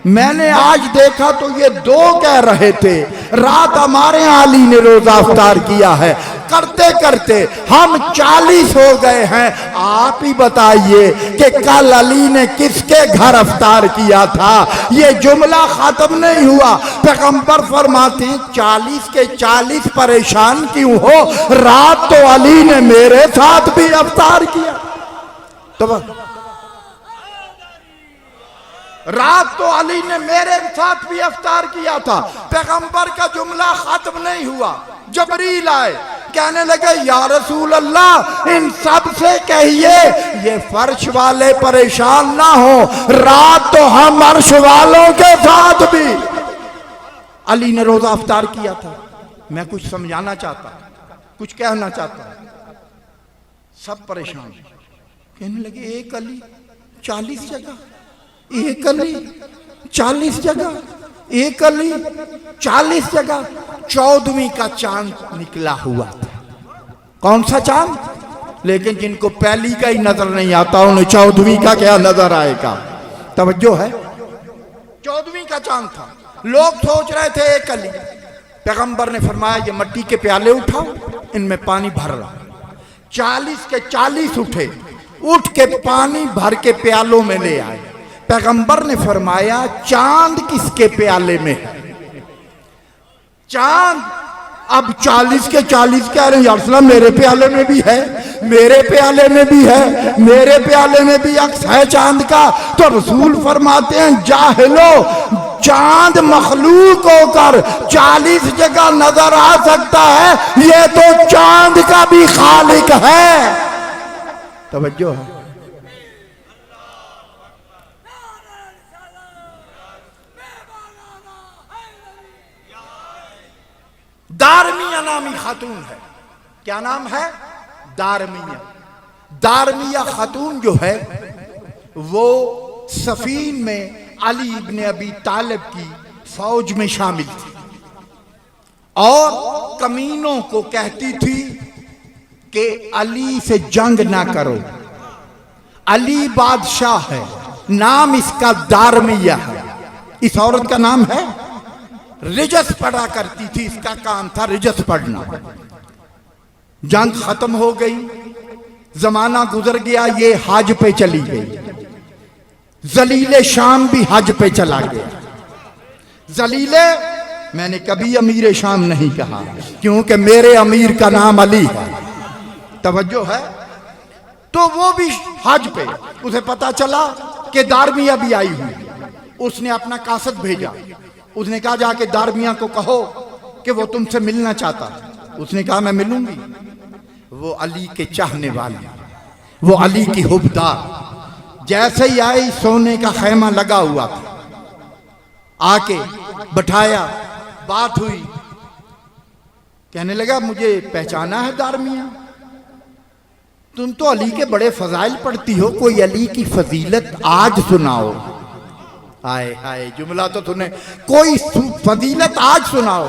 میں نے آج دیکھا تو یہ دو کہہ رہے تھے رات ہمارے ہاں علی نے روزہ افطار کیا ہے. کرتے کرتے ہم 40 ہو گئے ہیں. آپ ہی بتائیے کہ کل علی نے کس کے گھر افطار کیا تھا؟ یہ جملہ ختم نہیں ہوا. پیغمبر فرماتے ہیں 40 کے 40 پریشان کیوں ہو؟ رات تو علی نے میرے ساتھ بھی افطار کیا. تو رات تو علی نے میرے ساتھ بھی افطار کیا تھا. پیغمبر کا جملہ ختم نہیں ہوا. جبریل آئے کہنے لگے یا رسول اللہ ان سب سے کہیے یہ فرش والے پریشان نہ ہو، رات تو ہم عرش والوں کے ساتھ بھی علی نے روزہ افطار کیا تھا. میں کچھ سمجھانا چاہتا، کچھ کہنا چاہتا. سب پریشان کہنے لگے ایک علی 40 جگہ، ایک علی 40 جگہ، ایک علی 40 جگہ۔ 14ویں کا چاند نکلا ہوا تھا۔ کون سا چاند؟ لیکن جن کو پہلی کا ہی نظر نہیں آتا انہیں 14ویں کا کیا نظر آئے گا؟ توجہ ہے؟ 14ویں کا چاند تھا۔ لوگ سوچ رہے تھے ایک علی۔ پیغمبر نے فرمایا یہ مٹی کے پیالے اٹھاؤ، ان میں پانی بھر رہا۔ 40 کے 40 اٹھے، اٹھ کے پانی بھر کے پیالوں میں لے آئے۔ پیغمبر نے فرمایا چاند کس کے پیالے میں ہے؟ چاند اب 40 کے 40 کہہ رہے ہیں یا رسول اللہ میرے پیالے میں بھی ہے، میرے پیالے میں بھی ہے، میرے پیالے میں بھی عکس ہے چاند کا۔ تو رسول فرماتے ہیں جاہلو، چاند مخلوق ہو کر 40 جگہ نظر آ سکتا ہے، یہ تو چاند کا بھی خالق ہے۔ توجہ ہے؟ دارمیہ نامی خاتون ہے۔ کیا نام ہے؟ دارمیہ۔ دارمیہ خاتون جو ہے وہ صفین میں علی ابن ابی طالب کی فوج میں شامل تھی اور کمینوں کو کہتی تھی کہ علی سے جنگ نہ کرو، علی بادشاہ ہے، نام اس کا دارمیہ ہے۔ اس عورت کا نام ہے رجس پڑھا کرتی تھی، اس کا کام تھا رجس پڑھنا۔ جنگ ختم ہو گئی، زمانہ گزر گیا، یہ حج پہ چلی گئی۔ ذلیل شام بھی حج پہ چلا گیا۔ ذلیل میں نے کبھی امیر شام نہیں کہا کیونکہ میرے امیر کا نام علی ہے۔ توجہ ہے؟ تو وہ بھی حج پہ، اسے پتا چلا کہ دارمیہ بھی آئی ہوئی۔ اس نے اپنا قاصد بھیجا، اس نے کہا جا کے دارمیہ کو کہو کہ وہ تم سے ملنا چاہتا۔ اس نے کہا میں ملوں گی۔ وہ علی کے چاہنے والی، وہ علی کی حبدار، جیسے ہی آئی سونے کا خیمہ لگا ہوا تھا، آ کے بٹھایا، بات ہوئی۔ کہنے لگا مجھے پہچانا ہے دارمیہ؟ تم تو علی کے بڑے فضائل پڑھتی ہو، کوئی علی کی فضیلت آج سناؤ۔ آئے آئے جملہ تو تم نے، کوئی فضیلت آج سناؤ۔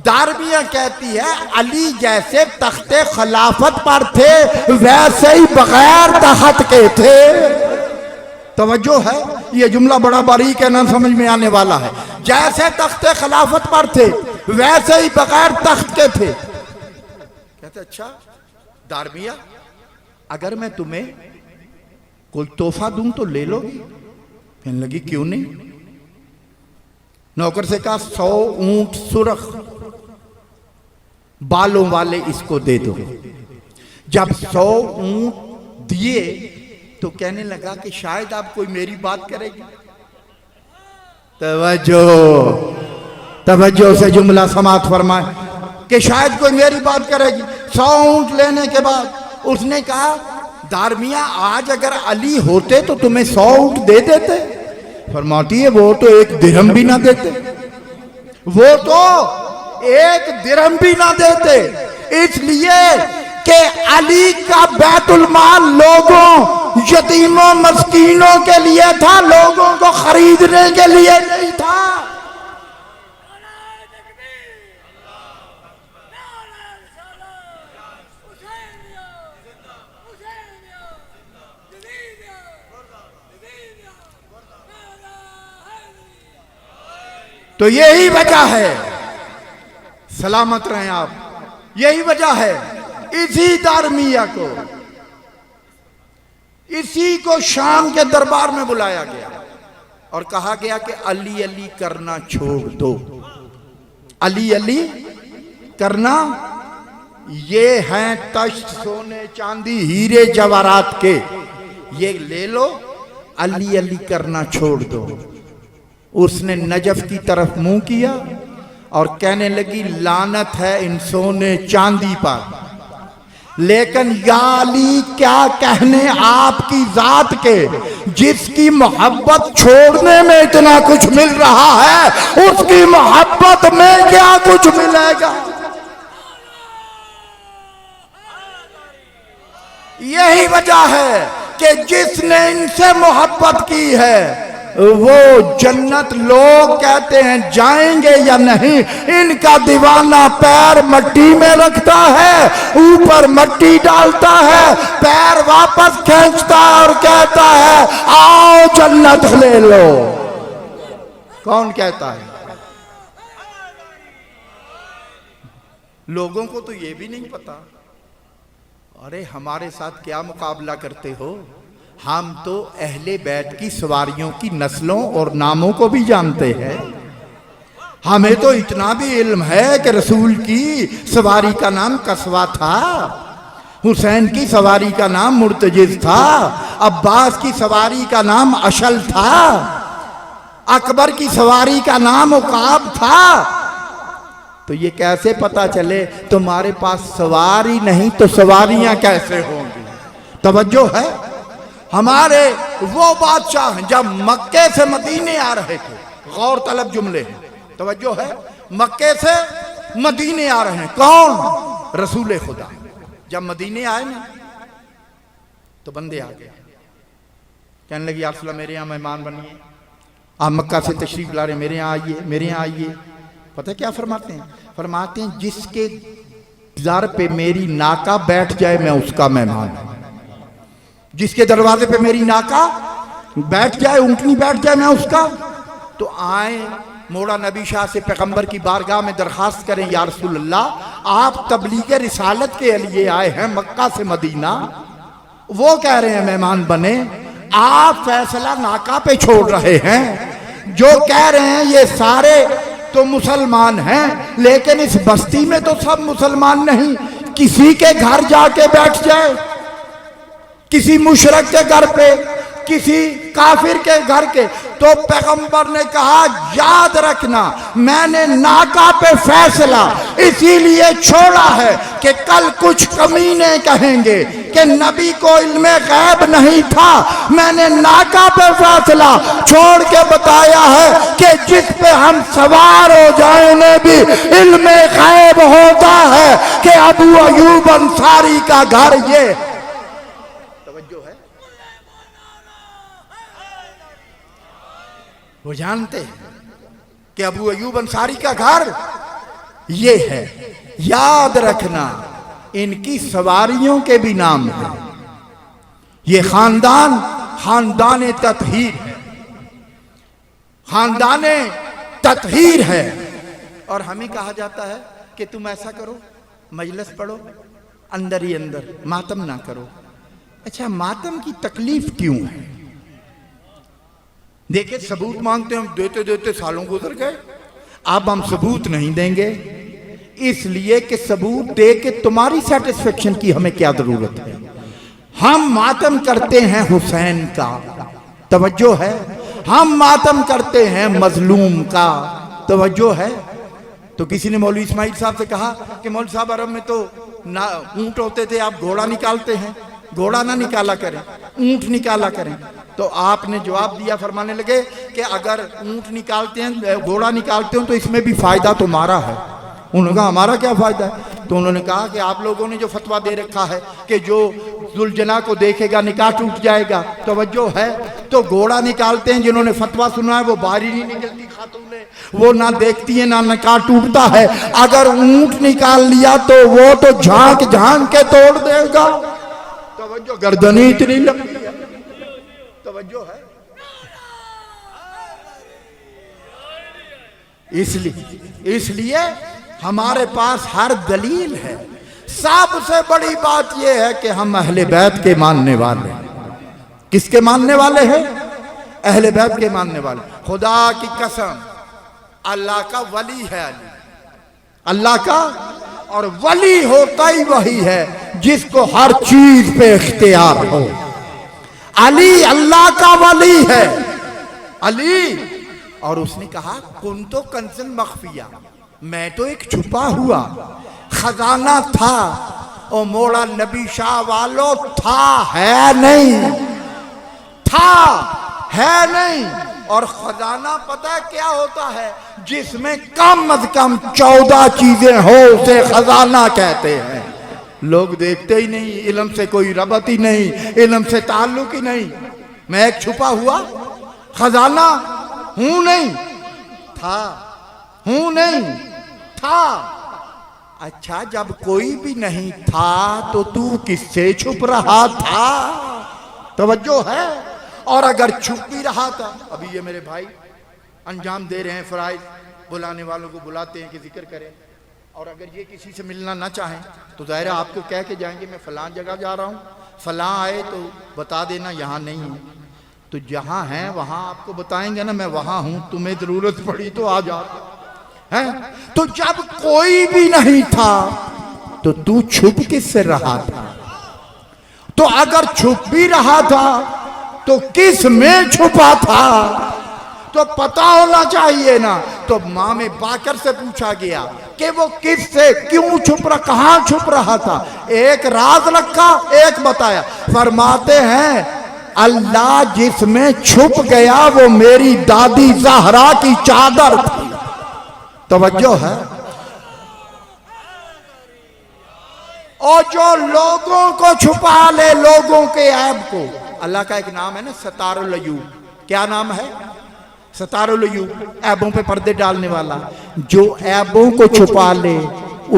دارمیہ کہتی ہے علی جیسے تخت خلافت پر تھے ویسے ہی بغیر تخت کے تھے۔ توجہ ہے؟ یہ جملہ بڑا باریک ہے، نہ سمجھ میں آنے والا ہے۔ جیسے تخت خلافت پر تھے ویسے ہی بغیر تخت کے تھے۔ کہتے اچھا دارمیہ اگر میں تمہیں کوئی تحفہ دوں تو لے لو گی؟ کہنے لگی کیوں نہیں؟ نوکر سے کہا 100 اونٹ سرخ بالوں والے اس کو دے دو۔ جب 100 اونٹ دیے تو کہنے لگا کہ شاید آپ کوئی میری بات کرے گی۔ توجہ سے جملہ سماعت فرمائے کہ شاید کوئی میری بات کرے گی۔ 100 اونٹ لینے کے بعد اس نے کہا دارمیہ آج اگر علی ہوتے تو تمہیں 100 اونٹ دے دیتے؟ فرماتی ہے وہ تو 1 درہم بھی نہ دیتے، وہ تو 1 درہم بھی نہ دیتے، اس لیے کہ علی کا بیت المال لوگوں یتیموں مسکینوں کے لیے تھا، لوگوں کو خریدنے کے لیے نہیں تھا۔ تو یہی وجہ ہے، سلامت رہیں آپ، یہی وجہ ہے اسی دارمیہ کو، اسی کو شام کے دربار میں بلایا گیا اور کہا گیا کہ علی علی کرنا چھوڑ دو، علی علی کرنا، یہ ہیں تشت سونے چاندی ہیرے جواہرات کے، یہ لے لو، علی علی کرنا چھوڑ دو۔ اس نے نجف کی طرف منہ کیا اور کہنے لگی لعنت ہے ان سونے چاندی پر، لیکن یا علی کیا کہنے آپ کی ذات کے، جس کی محبت چھوڑنے میں اتنا کچھ مل رہا ہے اس کی محبت میں کیا کچھ ملے گا۔ یہی وجہ ہے کہ جس نے ان سے محبت کی ہے وہ جنت لوگ کہتے ہیں جائیں گے یا نہیں، ان کا دیوانہ پیر مٹی میں رکھتا ہے، اوپر مٹی ڈالتا ہے، پیر واپس کھینچتا ہے اور کہتا ہے آؤ جنت لے لو۔ کون کہتا ہے؟ لوگوں کو تو یہ بھی نہیں پتا۔ ارے ہمارے ساتھ کیا مقابلہ کرتے ہو؟ ہم تو اہل بیت کی سواریوں کی نسلوں اور ناموں کو بھی جانتے ہیں۔ ہمیں تو اتنا بھی علم ہے کہ رسول کی سواری کا نام قصوہ تھا، حسین کی سواری کا نام مرتجز تھا، عباس کی سواری کا نام اشل تھا، اکبر کی سواری کا نام عقاب تھا۔ تو یہ کیسے پتا چلے تمہارے پاس سواری نہیں تو سواریاں کیسے ہوں گی؟ توجہ ہے؟ ہمارے وہ بادشاہ ہیں جب مکے سے مدینے آ رہے تھے، غور طلب جملے ہیں، توجہ ہے، مکے سے مدینے آ رہے ہیں، کون؟ رسول خدا۔ جب مدینے آئے نا تو بندے آ گئے، کہنے لگے یا رسول اللہ میرے یہاں مہمان بنیے، آپ مکہ سے تشریف لا رہے ہیں، میرے یہاں آئیے، میرے یہاں آئیے۔ پتہ کیا فرماتے ہیں؟ فرماتے ہیں جس کے در پہ میری ناکہ بیٹھ جائے میں اس کا مہمان ہوں، جس کے دروازے پہ میری ناکہ بیٹھ جائے، اونٹنی بیٹھ جائے، میں اس کا۔ تو آئیں مولا نبی شاہ سے پیغمبر کی بارگاہ میں درخواست کریں یا رسول اللہ آپ تبلیغ رسالت کے لیے آئے ہیں مکہ سے مدینہ، وہ کہہ رہے ہیں مہمان بنے، آپ فیصلہ ناکہ پہ چھوڑ رہے ہیں، جو کہہ رہے ہیں یہ سارے تو مسلمان ہیں لیکن اس بستی میں تو سب مسلمان نہیں، کسی کے گھر جا کے بیٹھ جائے، کسی مشرک کے گھر پہ، کسی کافر کے گھر کے۔ تو پیغمبر نے کہا یاد رکھنا میں نے ناکہ پہ فیصلہ اسی لیے چھوڑا ہے کہ کل کچھ کمینے کہیں گے کہ نبی کو علم غیب نہیں تھا، میں نے ناکہ پہ فیصلہ چھوڑ کے بتایا ہے کہ جس پہ ہم سوار ہو جائیں انہیں بھی علم غیب ہوتا ہے کہ ابو ایوب انصاری کا گھر یہ۔ توجہ ہے؟ وہ جانتے ہیں کہ ابو ایوب انصاری کا گھر یہ ہے۔ یاد رکھنا ان کی سواریوں کے بھی نام ہیں، یہ خاندان خاندان تطہیر ہے، خاندان تطہیر ہے۔ اور ہمیں کہا جاتا ہے کہ تم ایسا کرو، مجلس پڑھو، اندر ہی اندر ماتم نہ کرو۔ اچھا ماتم کی تکلیف کیوں ہے؟ دیکھیں ثبوت مانگتے ہیں، ہم دیتے دیتے سالوں گزر گئے، اب ہم ثبوت نہیں دیں گے، اس لیے کہ ثبوت دے کے تمہاری سیٹسفیکشن کی ہمیں کیا ضرورت ہے؟ ہم ماتم کرتے ہیں حسین کا، توجہ ہے، ہم ماتم کرتے ہیں مظلوم کا، توجہ ہے۔ تو کسی نے مولوی اسماعیل صاحب سے کہا کہ مولوی صاحب عرب میں تو اونٹ ہوتے تھے، آپ گھوڑا نکالتے ہیں، گھوڑا نہ نکالا کریں، اونٹ نکالا کریں۔ تو آپ نے جواب دیا، فرمانے لگے کہ اگر اونٹ نکالتے ہیں، گھوڑا نکالتے ہیں تو اس میں بھی فائدہ تمہارا ہے۔ انہوں نے کہا ہمارا کیا فائدہ ہے؟ تو انہوں نے کہا کہ آپ لوگوں نے جو فتویٰ دے رکھا ہے کہ جو ذوالجناح کو دیکھے گا نکاح ٹوٹ جائے گا، توجہ ہے، تو گھوڑا نکالتے ہیں، جنہوں نے فتویٰ سنا ہے وہ باہر ہی نہیں نکلتی خاتونیں، وہ نہ دیکھتی ہیں نہ نکاح ٹوٹتا ہے۔ اگر اونٹ نکال لیا تو وہ تو جھانک جھانک کے توڑ دے گا، توجہ، گردنی اتنی لمبی ہے، توجہ ہے۔ اس لیے ہمارے پاس ہر دلیل ہے۔ سب سے بڑی بات یہ ہے کہ ہم اہل بیت کے ماننے والے ہیں۔ کس کے ماننے والے ہیں؟ اہل بیت کے ماننے والے۔ خدا کی قسم اللہ کا ولی ہے علی، اللہ کا، اور ولی ہوتا ہی وہی ہے جس کو ہر چیز پہ اختیار ہو۔ علی اللہ کا ولی ہے، علی۔ اور اس نے کہا کنتو کنزن مخفیہ، میں تو ایک چھپا ہوا خزانہ تھا، او مولا نبی شاہ والو تھا، ہے نہیں، تھا ہے نہیں۔ اور خزانہ پتہ کیا ہوتا ہے؟ جس میں کم از کم 14 چیزیں ہو اسے خزانہ کہتے ہیں۔ لوگ دیکھتے ہی نہیں، علم سے کوئی ربط ہی نہیں، علم سے تعلق ہی نہیں. میں ایک چھپا ہوا خزانہ ہوں نہیں تھا، ہوں نہیں تھا. اچھا جب کوئی بھی نہیں تھا تو کس سے چھپ رہا تھا؟ توجہ ہے. اور اگر چھپ بھی رہا تھا، ابھی یہ میرے بھائی انجام دے رہے ہیں فرائض، بلانے والوں کو بلاتے ہیں کہ ذکر کریں، اور اگر یہ کسی سے ملنا نہ چاہیں تو ظاہر آپ کو کہہ کے جائیں گے میں فلاں جگہ جا رہا ہوں، فلاں آئے تو بتا دینا یہاں نہیں ہے. تو جہاں ہیں وہاں آپ کو بتائیں گے نا میں وہاں ہوں، تمہیں ضرورت پڑی تو آ جاتا ہے. تو جب کوئی بھی نہیں تھا تو چھپ کس سے رہا تھا؟ تو اگر چھپ بھی رہا تھا تو کس میں چھپا تھا؟ تو پتہ ہونا چاہیے نا. تو امام باقر سے پوچھا گیا کہ وہ کس سے کیوں چھپ رہا، کہاں چھپ رہا تھا؟ ایک راز رکھا، ایک بتایا. فرماتے ہیں اللہ جس میں چھپ گیا وہ میری دادی زہرا کی چادر تھی. توجہ ہے. اور جو لوگوں کو چھپا لے، لوگوں کے عیب کو، اللہ کا ایک نام ہے نا ستار العیوب. کیا نام ہے؟ ستار العیوب، عیبوں پہ پردے ڈالنے والا. جو عیبوں کو چھپا لے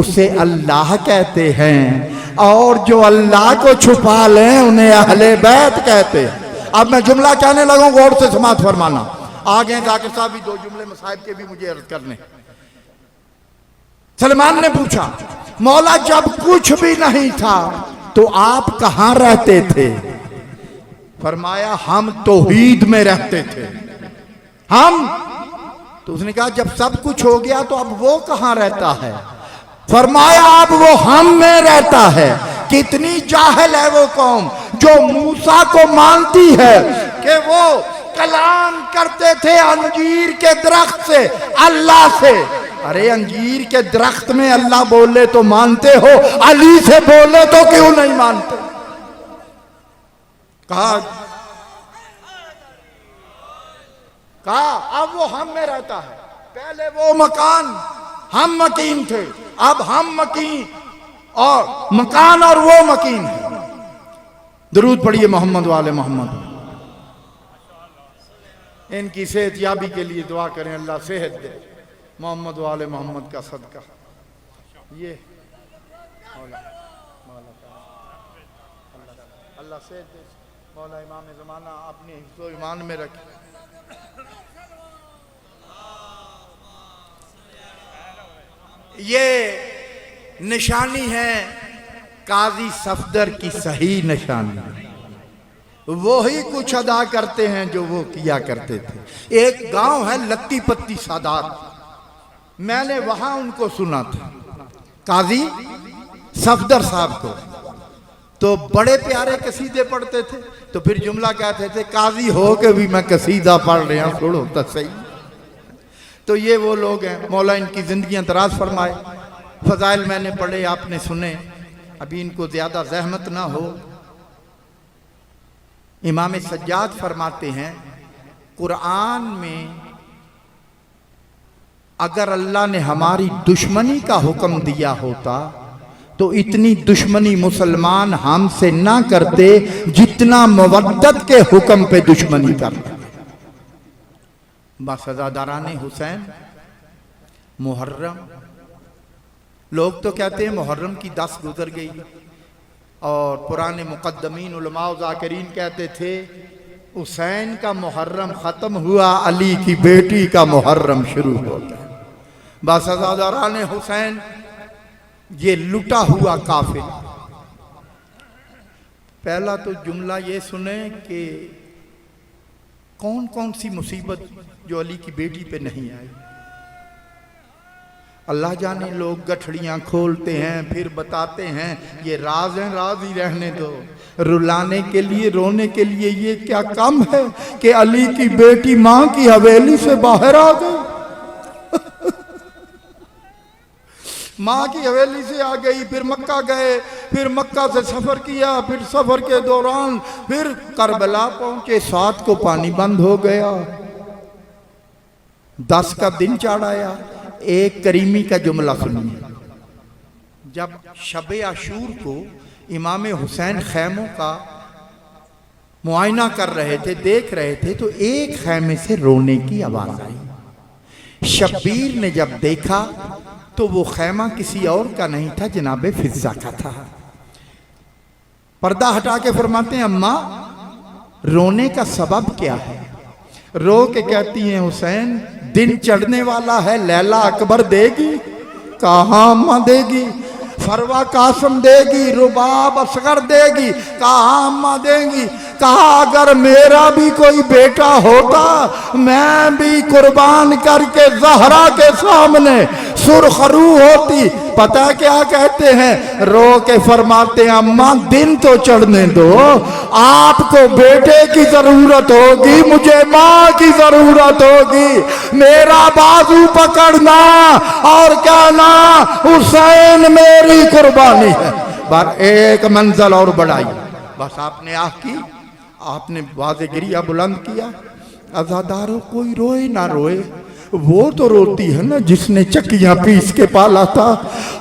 اسے اللہ کہتے ہیں، اور جو اللہ کو چھپا لیں انہیں اہل بیت کہتے ہیں. اب میں جملہ کہنے لگوں، غور سے سماعت فرمانا. آگے ذاکر صاحب بھی دو جملے مصائب کے بھی مجھے عرض کرنے. سلمان نے پوچھا مولا جب کچھ بھی نہیں تھا تو آپ کہاں رہتے تھے؟ فرمایا ہم توحید میں رہتے تھے. ہم تو اس نے کہا جب سب کچھ ہو گیا تو اب وہ کہاں رہتا ہے؟ فرمایا اب وہ ہم میں رہتا ہے. کتنی جاہل ہے وہ قوم جو موسیٰ کو مانتی ہے کہ وہ کلام کرتے تھے انجیر کے درخت سے اللہ سے. ارے انجیر کے درخت میں اللہ بولے تو مانتے ہو، علی سے بولے تو کیوں نہیں مانتے؟ کہا اب وہ ہم میں رہتا ہے. پہلے وہ مکان ہم مکین تھے، اب ہم مکین اور مکان اور وہ مکین ہے. درود پڑھیے محمد وآل محمد. ان کی صحت یابی کے لیے دعا کریں، اللہ صحت دے. محمد وآل محمد کا صدقہ. یہ اللہ صحت دے. مولا امام زمانہ اپنے حفظ و ایمان میں رکھے. یہ نشانی ہے قاضی صفدر کی صحیح نشانی. وہی کچھ ادا کرتے ہیں جو وہ کیا کرتے تھے. ایک گاؤں ہے لتی پتی سادات، میں نے وہاں ان کو سنا تھا قاضی صفدر صاحب کو. تو بڑے پیارے قصیدے پڑھتے تھے. تو پھر جملہ کہتے تھے قاضی ہو کے بھی میں قصیدہ پڑھ رہے ہیں، چھوڑو تو صحیح. تو یہ وہ لوگ ہیں. مولا ان کی زندگیاں دراز فرمائے. فضائل میں نے پڑھے، آپ نے سنے، ابھی ان کو زیادہ زحمت نہ ہو. امام سجاد فرماتے ہیں قرآن میں اگر اللہ نے ہماری دشمنی کا حکم دیا ہوتا تو اتنی دشمنی مسلمان ہم سے نہ کرتے جتنا مودت کے حکم پہ دشمنی کرتے. باسزاداران حسین محرم، لوگ تو کہتے ہیں محرم کی 10 گزر گئی، اور پرانے مقدمین علماء و ذاکرین کہتے تھے حسین کا محرم ختم ہوا، علی کی بیٹی کا محرم شروع ہو گیا. باسزاداران حسین یہ لٹا ہوا کافر. پہلا تو جملہ یہ سنیں کہ کون کون سی مصیبت جو علی کی بیٹی پہ نہیں آئی. اللہ جانے لوگ گٹھڑیاں کھولتے ہیں پھر بتاتے ہیں یہ راز ہیں، راز ہی رہنے دو. رلانے کے لیے رونے کے لیے یہ کیا کم ہے کہ علی کی بیٹی ماں کی حویلی سے باہر آ گئی. ماں کی حویلی سے آ گئی، پھر مکہ گئے، پھر مکہ سے سفر کیا، پھر سفر کے دوران پھر کربلا پہنچے، 7 کو پانی بند ہو گیا، 10 کا دن چڑھ آیا. ایک کریمی کا جملہ سنیے. جب شب عاشور کو امام حسین خیموں کا معائنہ کر رہے تھے، دیکھ رہے تھے، تو ایک خیمے سے رونے کی آواز آئی۔ شبیر نے جب دیکھا تو وہ خیمہ کسی اور کا نہیں تھا، جناب فضہ کا تھا۔ پردہ ہٹا کے فرماتے ہیں اماں رونے کا سبب کیا ہے؟ رو کے کہتی ہیں حسین دن چڑھنے والا ہے، لیلا اکبر دے گی؟ کہاں اماں دے گی؟ فروا قاسم دے گی، رباب اصغر دے گی؟ کہاں اماں دیں گی؟ کہا اگر میرا بھی کوئی بیٹا ہوتا میں بھی قربان کر کے زہرا کے سامنے سرخ رو ہوتی۔ پتہ کیا کہتے ہیں؟ رو کے فرماتے ہیں اماں دن تو چڑھنے دو، آپ کو بیٹے کی ضرورت ہوگی، مجھے ماں کی ضرورت ہوگی، میرا بازو پکڑنا اور کہنا حسین میری قربانی ہے۔ بار ایک منزل اور بڑھائی، بس آپ نے آہ کی، آپ نے واضح گریہ بلند کیا۔ عزاداروں کوئی روئے نہ روئے، وہ تو روتی ہے نا جس نے چکیاں پیس کے پالا تھا۔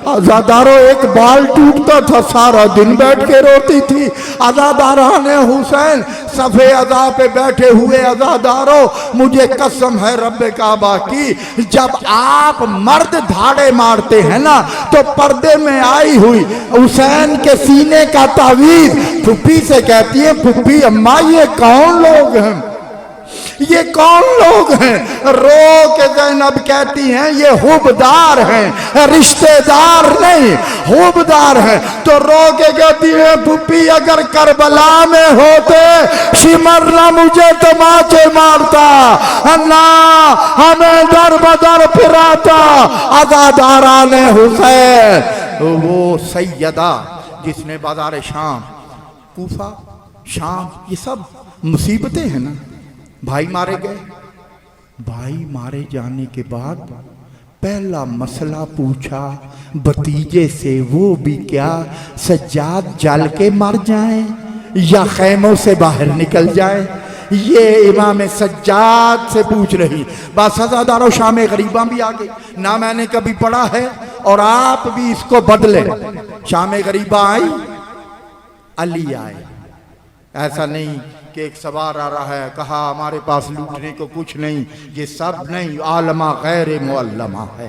عزاداروں ایک بال ٹوٹتا تھا سارا دن بیٹھ کے روتی تھی۔ عزاداران حسین صفِ عزا پہ بیٹھے ہوئے عزاداروں مجھے قسم ہے رب کعبہ کی، جب آپ مرد دھاڑے مارتے ہیں نا تو پردے میں آئی ہوئی حسین کے سینے کا تعویذ پھپھی سے کہتی ہے پھپھی اماں یہ کون لوگ ہیں؟ یہ کون لوگ ہیں؟ رو کے زینب کہتی ہیں یہ حبدار ہیں، رشتہ دار نہیں، حبدار ہیں۔ تو رو کے کہتی ہیں پھپھی اگر کربلا میں ہوتے شمر نہ مجھے تماچے مارتا، نہ ہمیں در بدر پھراتا۔ عزاداران حسین وہ سیدہ جس نے بازار شام، کوفہ، شام، یہ سب مصیبتیں ہیں نا۔ بھائی مارے گئے، بھائی مارے جانے کے بعد پہلا مسئلہ پوچھا بھتیجے سے، وہ بھی کیا سجاد جل کے مر جائیں یا خیموں سے باہر نکل جائیں؟ یہ امام سجاد سے پوچھ رہی۔ بس عزاداروں شام غریباں بھی آ گئی، نہ میں نے کبھی پڑھا ہے اور آپ بھی اس کو بدلیں۔ شام غریباں آئی، علی آئے۔ ایسا نہیں کہ ایک سوار آ رہا ہے کہا ہمارے پاس لوٹنے کو کچھ نہیں، یہ سب نہیں، عالمہ غیر معلمہ ہے،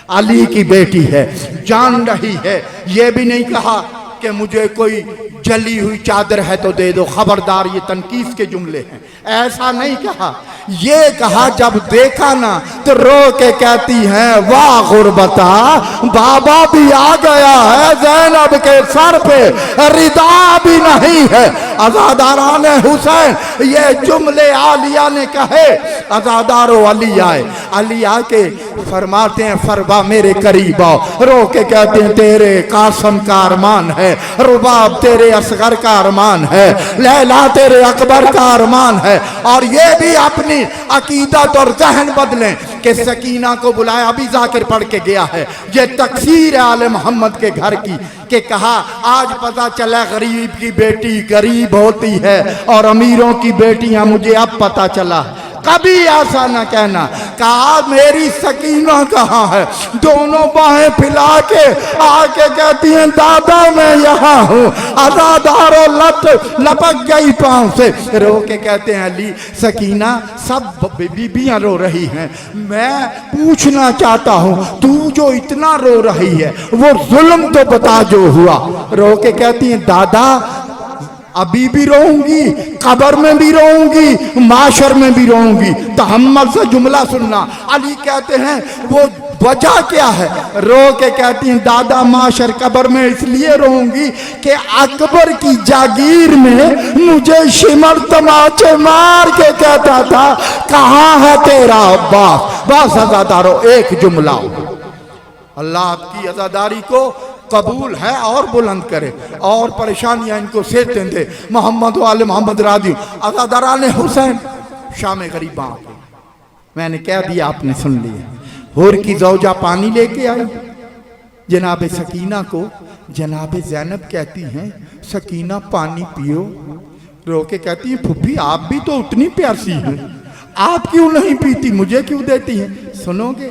علی کی بیٹی ہے، جان رہی ہے۔ یہ بھی نہیں کہا کہ مجھے کوئی جلی ہوئی چادر ہے تو دے دو، خبردار یہ تنقیص کے جملے ہیں، ایسا نہیں کہا۔ یہ کہا جب دیکھا نا تو رو کے کہتی ہیں واہ غربتا، بابا بھی آ گیا ہے، زینب کے سر پہ ردا بھی نہیں ہے۔ عزاداران حسین یہ جملے عالیہ نے کہے، عزادارو علی آئے، علی آ کے فرماتے ہیں فربا میرے قریب آؤ۔ رو کے کہتے ہیں تیرے قاسم کا ارمان ہے، رباب تیرے اصغر کا ارمان ہے، لیلا تیرے اکبر کا ارمان ہے، اور یہ بھی اپنی عقیدت اور ذہن بدلیں کہ سکینہ کو بلایا، ابھی ذاکر پڑھ کے گیا ہے، یہ تکثیر آل محمد کے گھر کی، کہ کہا آج پتہ چلا غریب کی بیٹی غریب ہوتی ہے اور امیروں کی بیٹیاں مجھے اب پتہ چلا۔ کبھی ایسا نہ کہنا۔ کہا میری سکینہ کہاں ہے؟ دونوں باہیں پھیلا کے آ کے کہتی ہیں دادا میں یہاں ہوں۔ عزاداروں لپک گئی پاؤں سے، رو کے کہتے ہیں علی سکینہ سب بیبیاں رو رہی ہیں، میں پوچھنا چاہتا ہوں تو جو اتنا رو رہی ہے وہ ظلم تو بتا جو ہوا۔ رو کے کہتی ہیں دادا ابھی بھی روؤں گی، قبر میں بھی روؤں گی، معاشر میں بھی روؤں گی۔ تحمل سے جملہ سننا۔ علی کہتے ہیں وہ وجہ کیا ہے؟ رو کے کہتی ہیں دادا معاشر قبر میں اس لیے روؤں گی کہ اکبر کی جاگیر میں مجھے شمر تماچے مار کے کہتا تھا کہاں ہے تیرا عباس۔ بس عزادارو ایک جملہ، اللہ آپ کی عزاداری کو قبول ہے اور بلند کرے اور پریشانیاں ان کو سیتے دے۔ محمد و آل محمد راضی۔ عزاداران حسین شام غریباں، میں نے کہہ دیا آپ نے سن لیا۔ حور کی زوجہ پانی لے کے آئی جناب سکینہ کو، جناب زینب کہتی ہیں سکینہ پانی پیو۔ رو کے کہتی ہیں پھپھی آپ بھی تو اتنی پیاسی ہیں، آپ کیوں نہیں پیتی، مجھے کیوں دیتی ہیں؟ سنو گے